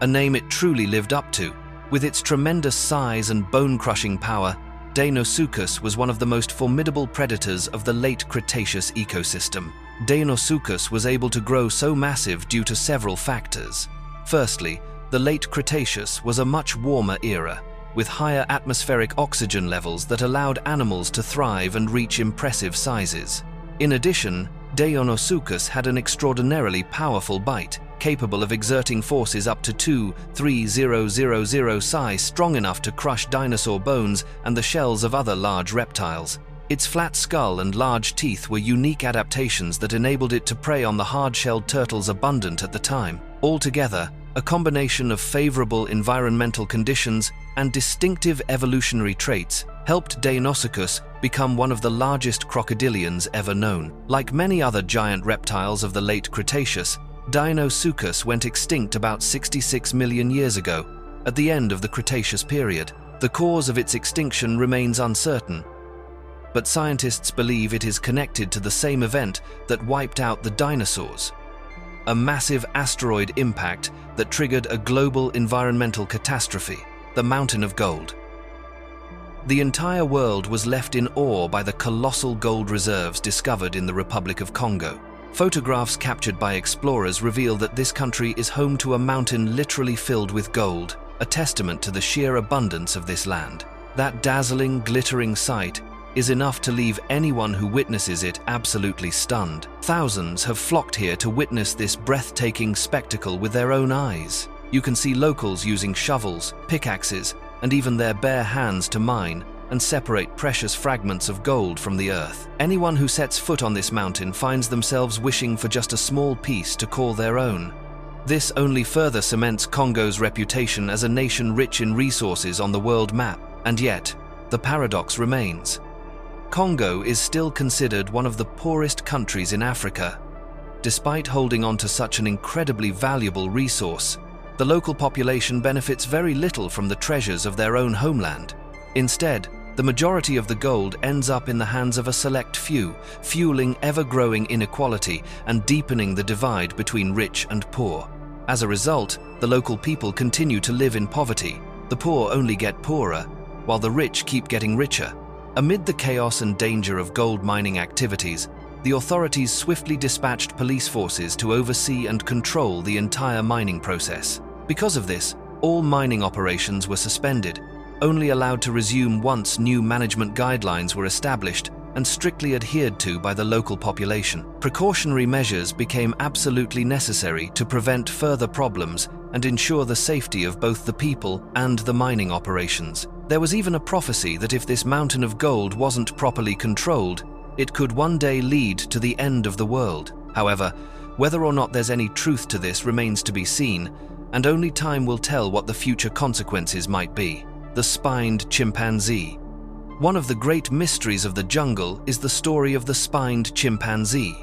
a name it truly lived up to. With its tremendous size and bone-crushing power, Deinosuchus was one of the most formidable predators of the late Cretaceous ecosystem. Deinosuchus was able to grow so massive due to several factors. Firstly, the late Cretaceous was a much warmer era, with higher atmospheric oxygen levels that allowed animals to thrive and reach impressive sizes. In addition, Deinosuchus had an extraordinarily powerful bite, capable of exerting forces up to 2,3,000 psi strong enough to crush dinosaur bones and the shells of other large reptiles. Its flat skull and large teeth were unique adaptations that enabled it to prey on the hard-shelled turtles abundant at the time. Altogether, a combination of favorable environmental conditions and distinctive evolutionary traits helped Deinosuchus become one of the largest crocodilians ever known. Like many other giant reptiles of the late Cretaceous, Deinosuchus went extinct about 66 million years ago, at the end of the Cretaceous period. The cause of its extinction remains uncertain, but scientists believe it is connected to the same event that wiped out the dinosaurs: a massive asteroid impact that triggered a global environmental catastrophe, the Mountain of Gold. The entire world was left in awe by the colossal gold reserves discovered in the Republic of Congo. Photographs captured by explorers reveal that this country is home to a mountain literally filled with gold, a testament to the sheer abundance of this land. That dazzling, glittering sight is enough to leave anyone who witnesses it absolutely stunned. Thousands have flocked here to witness this breathtaking spectacle with their own eyes. You can see locals using shovels, pickaxes, and even their bare hands to mine and separate precious fragments of gold from the earth. Anyone who sets foot on this mountain finds themselves wishing for just a small piece to call their own. This only further cements Congo's reputation as a nation rich in resources on the world map. And yet, the paradox remains. Congo is still considered one of the poorest countries in Africa. Despite holding on to such an incredibly valuable resource, the local population benefits very little from the treasures of their own homeland. Instead, the majority of the gold ends up in the hands of a select few, fueling ever-growing inequality and deepening the divide between rich and poor. As a result, the local people continue to live in poverty. The poor only get poorer, while the rich keep getting richer. Amid the chaos and danger of gold mining activities, the authorities swiftly dispatched police forces to oversee and control the entire mining process. Because of this, all mining operations were suspended, only allowed to resume once new management guidelines were established and strictly adhered to by the local population. Precautionary measures became absolutely necessary to prevent further problems and ensure the safety of both the people and the mining operations. There was even a prophecy that if this mountain of gold wasn't properly controlled, it could one day lead to the end of the world. However, whether or not there's any truth to this remains to be seen, and only time will tell what the future consequences might be. The spined chimpanzee. One of the great mysteries of the jungle is the story of the spined chimpanzee,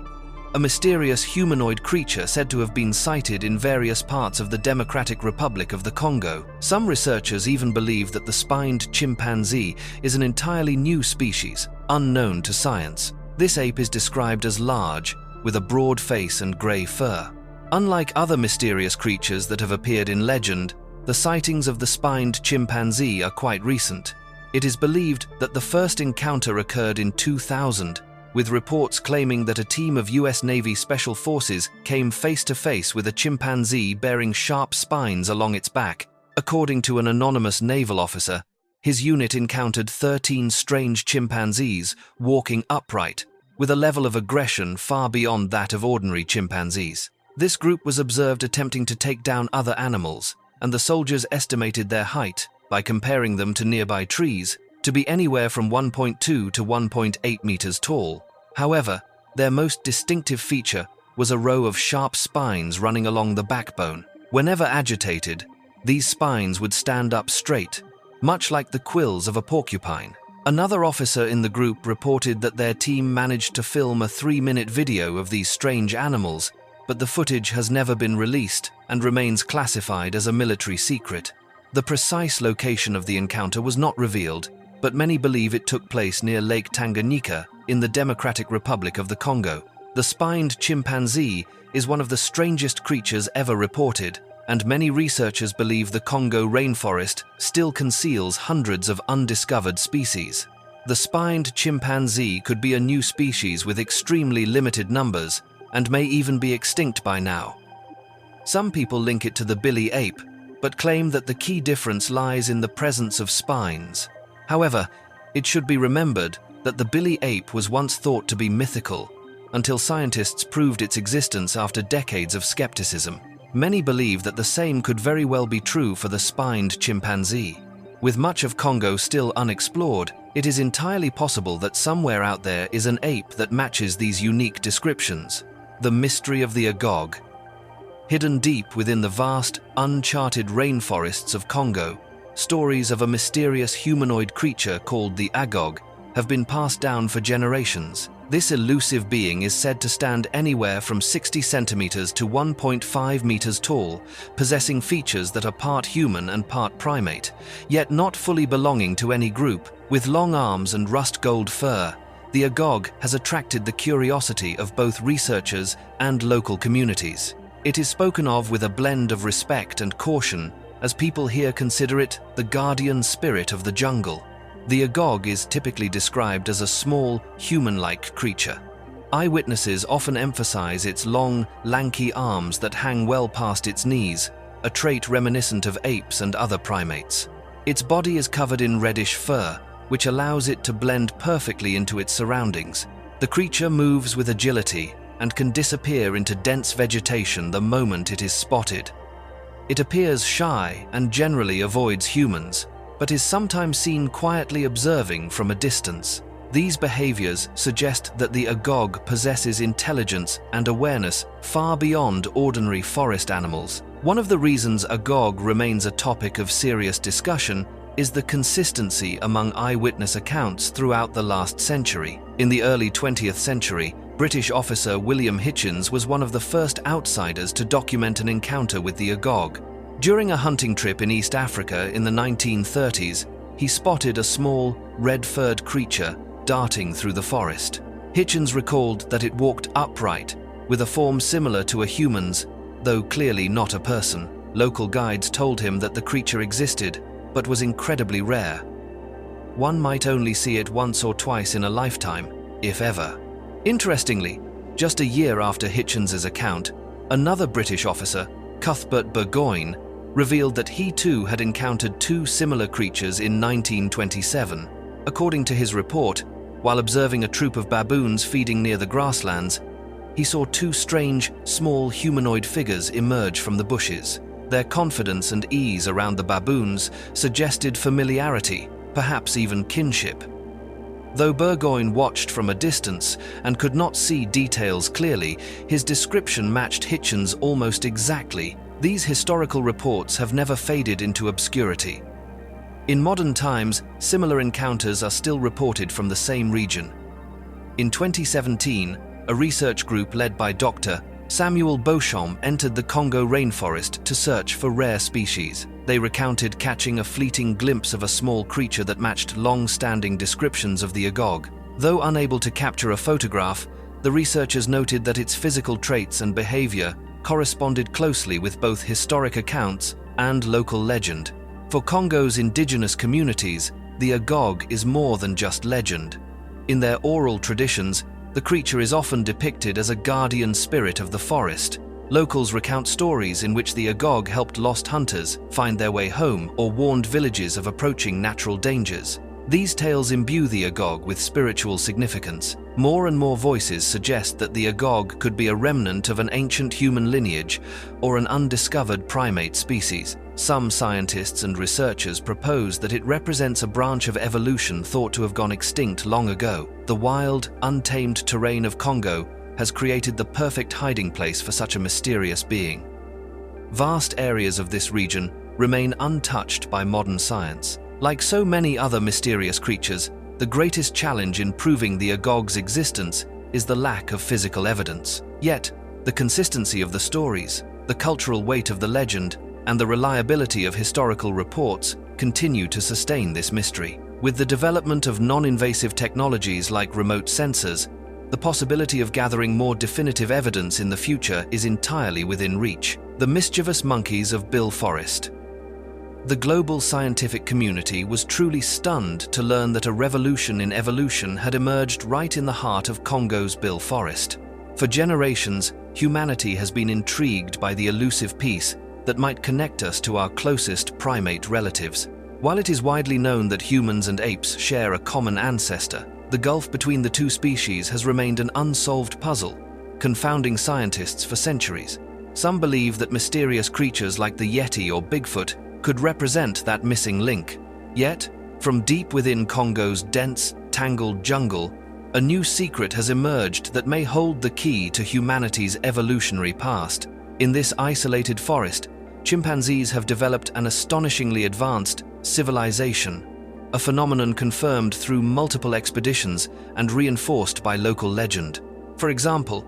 a mysterious humanoid creature said to have been sighted in various parts of the Democratic Republic of the Congo. Some researchers even believe that the spined chimpanzee is an entirely new species, unknown to science. This ape is described as large, with a broad face and grey fur. Unlike other mysterious creatures that have appeared in legend, the sightings of the spined chimpanzee are quite recent. It is believed that the first encounter occurred in 2000, with reports claiming that a team of US Navy Special Forces came face to face with a chimpanzee bearing sharp spines along its back. According to an anonymous naval officer, his unit encountered 13 strange chimpanzees walking upright, with a level of aggression far beyond that of ordinary chimpanzees. This group was observed attempting to take down other animals, and the soldiers estimated their height by comparing them to nearby trees to be anywhere from 1.2 to 1.8 meters tall. However, their most distinctive feature was a row of sharp spines running along the backbone. Whenever agitated, these spines would stand up straight, much like the quills of a porcupine. Another officer in the group reported that their team managed to film a 3-minute video of these strange animals, but the footage has never been released and remains classified as a military secret. The precise location of the encounter was not revealed, but many believe it took place near Lake Tanganyika in the Democratic Republic of the Congo. The spined chimpanzee is one of the strangest creatures ever reported, and many researchers believe the Congo rainforest still conceals hundreds of undiscovered species. The spined chimpanzee could be a new species with extremely limited numbers and may even be extinct by now. Some people link it to the Bili ape, but claim that the key difference lies in the presence of spines. However, it should be remembered that the Bili ape was once thought to be mythical, until scientists proved its existence after decades of skepticism. Many believe that the same could very well be true for the spined chimpanzee. With much of Congo still unexplored, it is entirely possible that somewhere out there is an ape that matches these unique descriptions. The mystery of the agog. Hidden deep within the vast, uncharted rainforests of Congo, stories of a mysterious humanoid creature called the agog have been passed down for generations. This elusive being is said to stand anywhere from 60 centimeters to 1.5 meters tall, possessing features that are part human and part primate, yet not fully belonging to any group. With long arms and rust gold fur, the agog has attracted the curiosity of both researchers and local communities. It is spoken of with a blend of respect and caution, as people here consider it the guardian spirit of the jungle. The agog is typically described as a small, human-like creature. Eyewitnesses often emphasize its long, lanky arms that hang well past its knees, a trait reminiscent of apes and other primates. Its body is covered in reddish fur, which allows it to blend perfectly into its surroundings. The creature moves with agility and can disappear into dense vegetation the moment it is spotted. It appears shy and generally avoids humans, but is sometimes seen quietly observing from a distance. These behaviors suggest that the agog possesses intelligence and awareness far beyond ordinary forest animals. One of the reasons agog remains a topic of serious discussion is the consistency among eyewitness accounts throughout the last century. In the early 20th century, British officer William Hitchens was one of the first outsiders to document an encounter with the agog. During a hunting trip in East Africa in the 1930s, he spotted a small, red-furred creature darting through the forest. Hitchens recalled that it walked upright, with a form similar to a human's, though clearly not a person. Local guides told him that the creature existed, but was incredibly rare. One might only see it once or twice in a lifetime, if ever. Interestingly, just a year after Hitchens's account, another British officer, Cuthbert Burgoyne, revealed that he too had encountered two similar creatures in 1927. According to his report, while observing a troop of baboons feeding near the grasslands, he saw two strange, small humanoid figures emerge from the bushes. Their confidence and ease around the baboons suggested familiarity, perhaps even kinship. Though Burgoyne watched from a distance and could not see details clearly, his description matched Hitchens almost exactly. These historical reports have never faded into obscurity. In modern times, similar encounters are still reported from the same region. In 2017, a research group led by Dr. Samuel Beauchamp entered the Congo rainforest to search for rare species. They recounted catching a fleeting glimpse of a small creature that matched long-standing descriptions of the agog. Though unable to capture a photograph, the researchers noted that its physical traits and behavior corresponded closely with both historic accounts and local legend. For Congo's indigenous communities, the agog is more than just legend. In their oral traditions, the creature is often depicted as a guardian spirit of the forest. Locals recount stories in which the agog helped lost hunters find their way home or warned villages of approaching natural dangers. These tales imbue the agog with spiritual significance. More and more voices suggest that the agog could be a remnant of an ancient human lineage or an undiscovered primate species. Some scientists and researchers propose that it represents a branch of evolution thought to have gone extinct long ago. The wild, untamed terrain of Congo has created the perfect hiding place for such a mysterious being. Vast areas of this region remain untouched by modern science. Like so many other mysterious creatures, the greatest challenge in proving the Agog's existence is the lack of physical evidence. Yet, the consistency of the stories, the cultural weight of the legend, and the reliability of historical reports continue to sustain this mystery. With the development of non-invasive technologies like remote sensors, the possibility of gathering more definitive evidence in the future is entirely within reach. The mischievous monkeys of Bili Forest. The global scientific community was truly stunned to learn that a revolution in evolution had emerged right in the heart of Congo's Bili Forest. For generations, humanity has been intrigued by the elusive piece that might connect us to our closest primate relatives. While it is widely known that humans and apes share a common ancestor, the gulf between the two species has remained an unsolved puzzle, confounding scientists for centuries. Some believe that mysterious creatures like the Yeti or Bigfoot could represent that missing link. Yet, from deep within Congo's dense, tangled jungle, a new secret has emerged that may hold the key to humanity's evolutionary past. In this isolated forest, chimpanzees have developed an astonishingly advanced civilization, a phenomenon confirmed through multiple expeditions and reinforced by local legend. For example,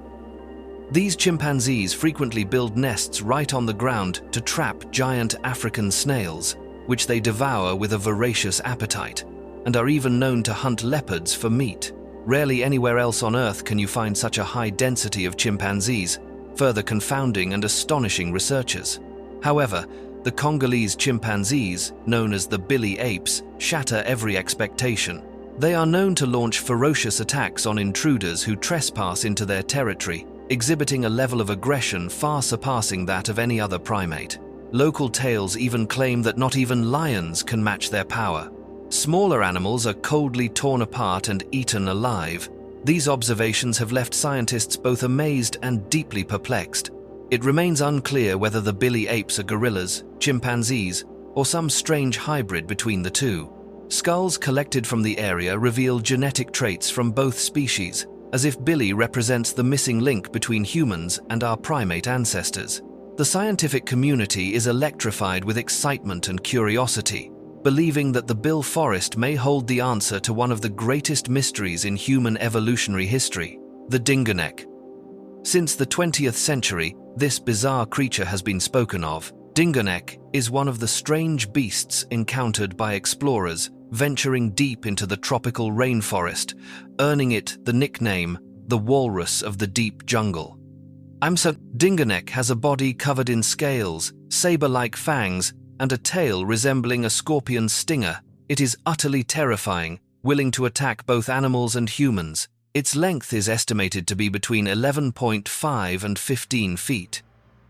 these chimpanzees frequently build nests right on the ground to trap giant African snails, which they devour with a voracious appetite, and are even known to hunt leopards for meat. Rarely anywhere else on Earth can you find such a high density of chimpanzees, further confounding and astonishing researchers. However, the Congolese chimpanzees, known as the Bili apes, shatter every expectation. They are known to launch ferocious attacks on intruders who trespass into their territory, exhibiting a level of aggression far surpassing that of any other primate. Local tales even claim that not even lions can match their power. Smaller animals are coldly torn apart and eaten alive. These observations have left scientists both amazed and deeply perplexed. It remains unclear whether the Bili apes are gorillas, chimpanzees, or some strange hybrid between the two. Skulls collected from the area reveal genetic traits from both species, as if Bili represents the missing link between humans and our primate ancestors. The scientific community is electrified with excitement and curiosity, believing that the Bili Forest may hold the answer to one of the greatest mysteries in human evolutionary history, the Dingonek. Since the 20th century, this bizarre creature has been spoken of. Dingonek is one of the strange beasts encountered by explorers venturing deep into the tropical rainforest, earning it the nickname, the Walrus of the Deep Jungle. Dingonek has a body covered in scales, saber-like fangs, and a tail resembling a scorpion's stinger. It is utterly terrifying, willing to attack both animals and humans. Its length is estimated to be between 11.5 and 15 feet.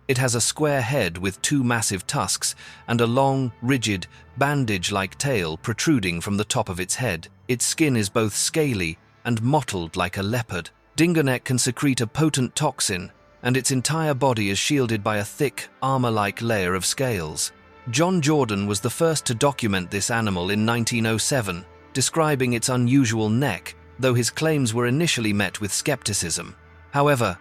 It has a square head with two massive tusks and a long, rigid, bandage-like tail protruding from the top of its head. Its skin is both scaly and mottled like a leopard. Dingonek can secrete a potent toxin, and its entire body is shielded by a thick, armor-like layer of scales. John Jordan was the first to document this animal in 1907, describing its unusual neck, though his claims were initially met with skepticism. However,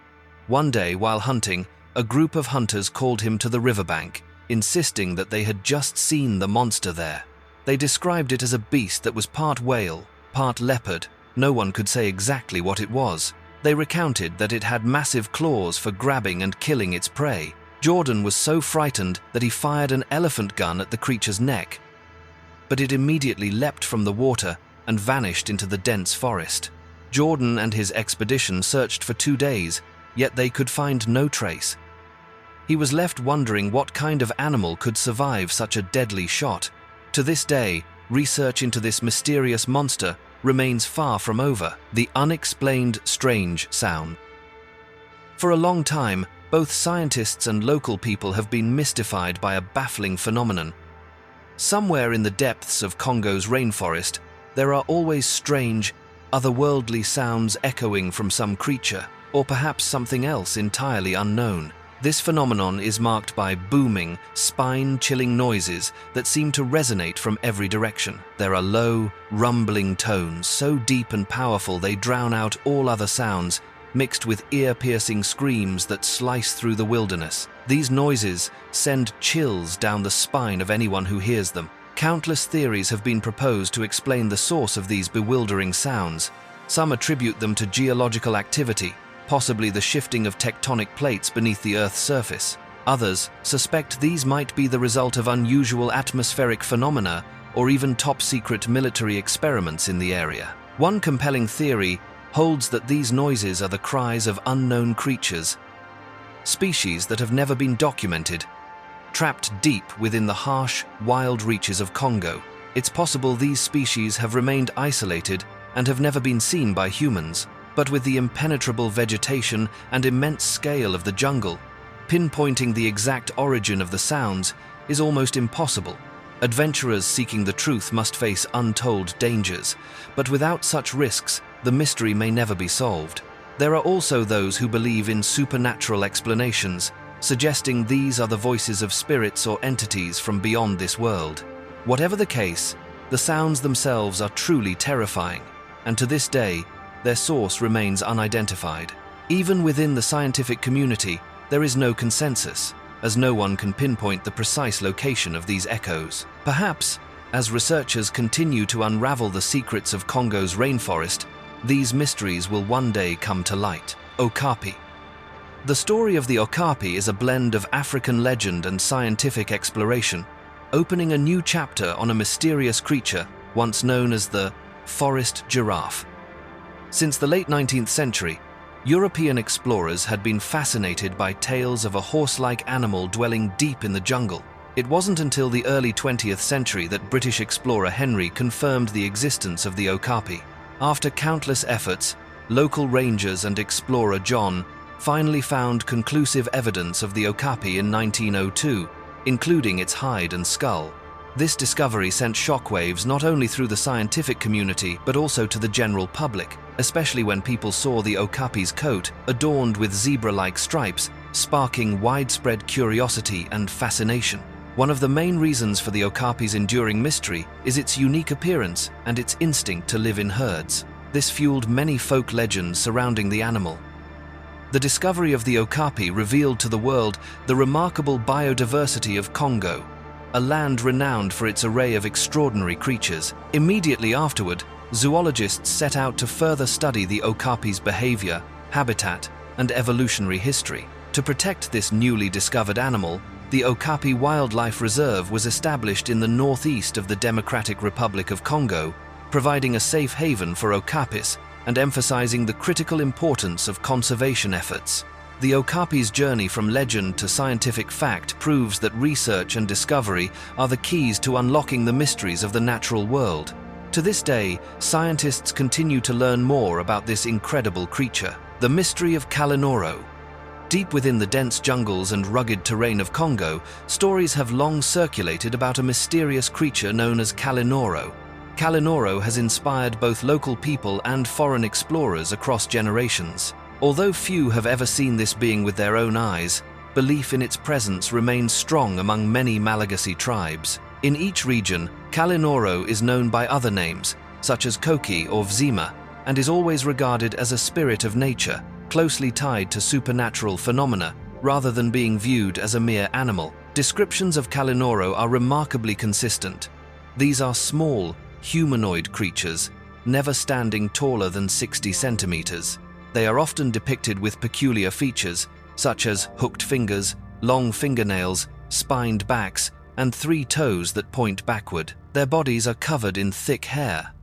one day while hunting, a group of hunters called him to the riverbank, insisting that they had just seen the monster there. They described it as a beast that was part whale, part leopard. No one could say exactly what it was. They recounted that it had massive claws for grabbing and killing its prey. Jordan was so frightened that he fired an elephant gun at the creature's neck, but it immediately leapt from the water and vanished into the dense forest. Jordan and his expedition searched for 2 days, yet they could find no trace. He was left wondering what kind of animal could survive such a deadly shot. To this day, research into this mysterious monster remains far from over. The unexplained strange sound. For a long time, both scientists and local people have been mystified by a baffling phenomenon. Somewhere in the depths of Congo's rainforest, there are always strange, otherworldly sounds echoing from some creature, or perhaps something else entirely unknown. This phenomenon is marked by booming, spine-chilling noises that seem to resonate from every direction. There are low, rumbling tones, so deep and powerful they drown out all other sounds, mixed with ear-piercing screams that slice through the wilderness. These noises send chills down the spine of anyone who hears them. Countless theories have been proposed to explain the source of these bewildering sounds. Some attribute them to geological activity, possibly the shifting of tectonic plates beneath the Earth's surface. Others suspect these might be the result of unusual atmospheric phenomena or even top-secret military experiments in the area. One compelling theory holds that these noises are the cries of unknown creatures, species that have never been documented, trapped deep within the harsh, wild reaches of Congo. It's possible these species have remained isolated and have never been seen by humans. But with the impenetrable vegetation and immense scale of the jungle, pinpointing the exact origin of the sounds is almost impossible. Adventurers seeking the truth must face untold dangers, but without such risks, the mystery may never be solved. There are also those who believe in supernatural explanations, suggesting these are the voices of spirits or entities from beyond this world. Whatever the case, the sounds themselves are truly terrifying, and to this day, their source remains unidentified. Even within the scientific community, there is no consensus, as no one can pinpoint the precise location of these echoes. Perhaps, as researchers continue to unravel the secrets of Congo's rainforest, these mysteries will one day come to light. Okapi. The story of the Okapi is a blend of African legend and scientific exploration, opening a new chapter on a mysterious creature once known as the forest giraffe. Since the late 19th century, European explorers had been fascinated by tales of a horse-like animal dwelling deep in the jungle. It wasn't until the early 20th century that British explorer Henry confirmed the existence of the Okapi. After countless efforts, local rangers and explorer John finally found conclusive evidence of the Okapi in 1902, including its hide and skull. This discovery sent shockwaves not only through the scientific community but also to the general public, especially when people saw the Okapi's coat adorned with zebra-like stripes, sparking widespread curiosity and fascination. One of the main reasons for the Okapi's enduring mystery is its unique appearance and its instinct to live in herds. This fueled many folk legends surrounding the animal. The discovery of the Okapi revealed to the world the remarkable biodiversity of Congo, a land renowned for its array of extraordinary creatures. Immediately afterward, zoologists set out to further study the Okapi's behavior, habitat, and evolutionary history. To protect this newly discovered animal, the Okapi Wildlife Reserve was established in the northeast of the Democratic Republic of Congo, providing a safe haven for okapis and emphasizing the critical importance of conservation efforts. The Okapi's journey from legend to scientific fact proves that research and discovery are the keys to unlocking the mysteries of the natural world. To this day, scientists continue to learn more about this incredible creature. The Mystery of Kalinoro. Deep within the dense jungles and rugged terrain of Congo, stories have long circulated about a mysterious creature known as Kalinoro. Kalinoro has inspired both local people and foreign explorers across generations. Although few have ever seen this being with their own eyes, belief in its presence remains strong among many Malagasy tribes. In each region, Kalinoro is known by other names, such as Koki or Vzima, and is always regarded as a spirit of nature, closely tied to supernatural phenomena, rather than being viewed as a mere animal. Descriptions of Kalinoro are remarkably consistent. These are small, humanoid creatures, never standing taller than 60 centimeters. They are often depicted with peculiar features, such as hooked fingers, long fingernails, spined backs, and 3 toes that point backward. Their bodies are covered in thick hair.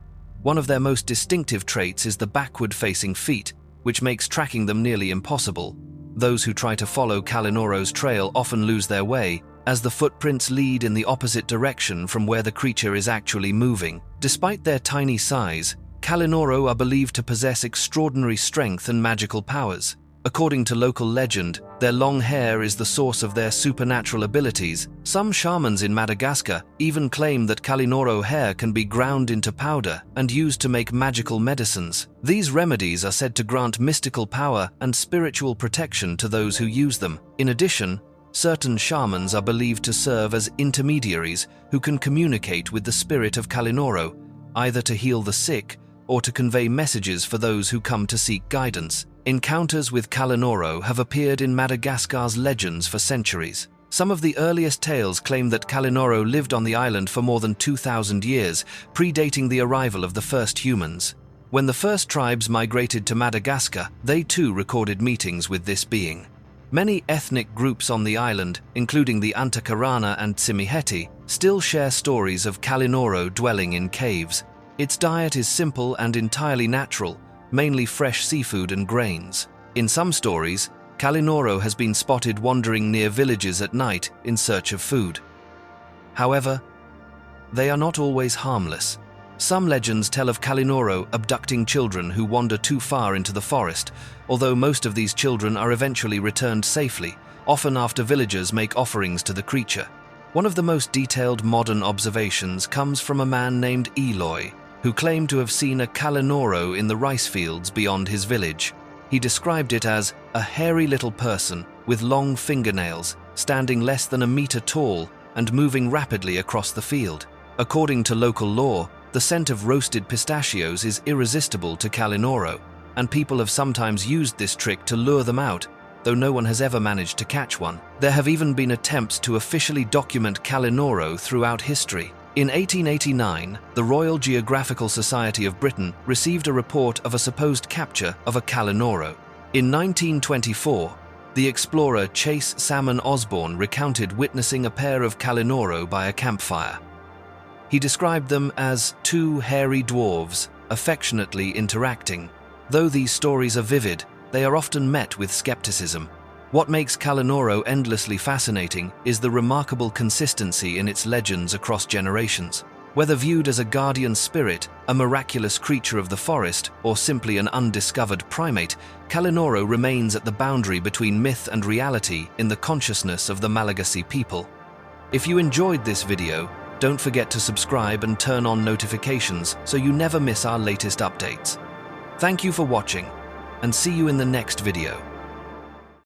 One of their most distinctive traits is the backward-facing feet, which makes tracking them nearly impossible. Those who try to follow Kalinoro's trail often lose their way, as the footprints lead in the opposite direction from where the creature is actually moving. Despite their tiny size, Kalinoro are believed to possess extraordinary strength and magical powers. According to local legend, their long hair is the source of their supernatural abilities. Some shamans in Madagascar even claim that Kalinoro hair can be ground into powder and used to make magical medicines. These remedies are said to grant mystical power and spiritual protection to those who use them. In addition, certain shamans are believed to serve as intermediaries who can communicate with the spirit of Kalinoro, either to heal the sick or to convey messages for those who come to seek guidance. Encounters with Kalinoro have appeared in Madagascar's legends for centuries. Some of the earliest tales claim that Kalinoro lived on the island for more than 2,000 years, predating the arrival of the first humans. When the first tribes migrated to Madagascar, they too recorded meetings with this being. Many ethnic groups on the island, including the Antakarana and Tsimihety, still share stories of Kalinoro dwelling in caves. Its diet is simple and entirely natural, mainly fresh seafood and grains. In some stories, Kalinoro has been spotted wandering near villages at night in search of food. However, they are not always harmless. Some legends tell of Kalinoro abducting children who wander too far into the forest, although most of these children are eventually returned safely, often after villagers make offerings to the creature. One of the most detailed modern observations comes from a man named Eloy, who claimed to have seen a Kalinoro in the rice fields beyond his village. He described it as a hairy little person with long fingernails, standing less than a meter tall and moving rapidly across the field. According to local law, the scent of roasted pistachios is irresistible to Kalinoro, and people have sometimes used this trick to lure them out, though no one has ever managed to catch one. There have even been attempts to officially document Kalinoro throughout history. In 1889, the Royal Geographical Society of Britain received a report of a supposed capture of a Kalinoro. In 1924, the explorer Chase Salmon Osborne recounted witnessing a pair of Kalinoro by a campfire. He described them as two hairy dwarves, affectionately interacting. Though these stories are vivid, they are often met with skepticism. What makes Kalinoro endlessly fascinating is the remarkable consistency in its legends across generations. Whether viewed as a guardian spirit, a miraculous creature of the forest, or simply an undiscovered primate, Kalinoro remains at the boundary between myth and reality in the consciousness of the Malagasy people. If you enjoyed this video, don't forget to subscribe and turn on notifications so you never miss our latest updates. Thank you for watching, and see you in the next video.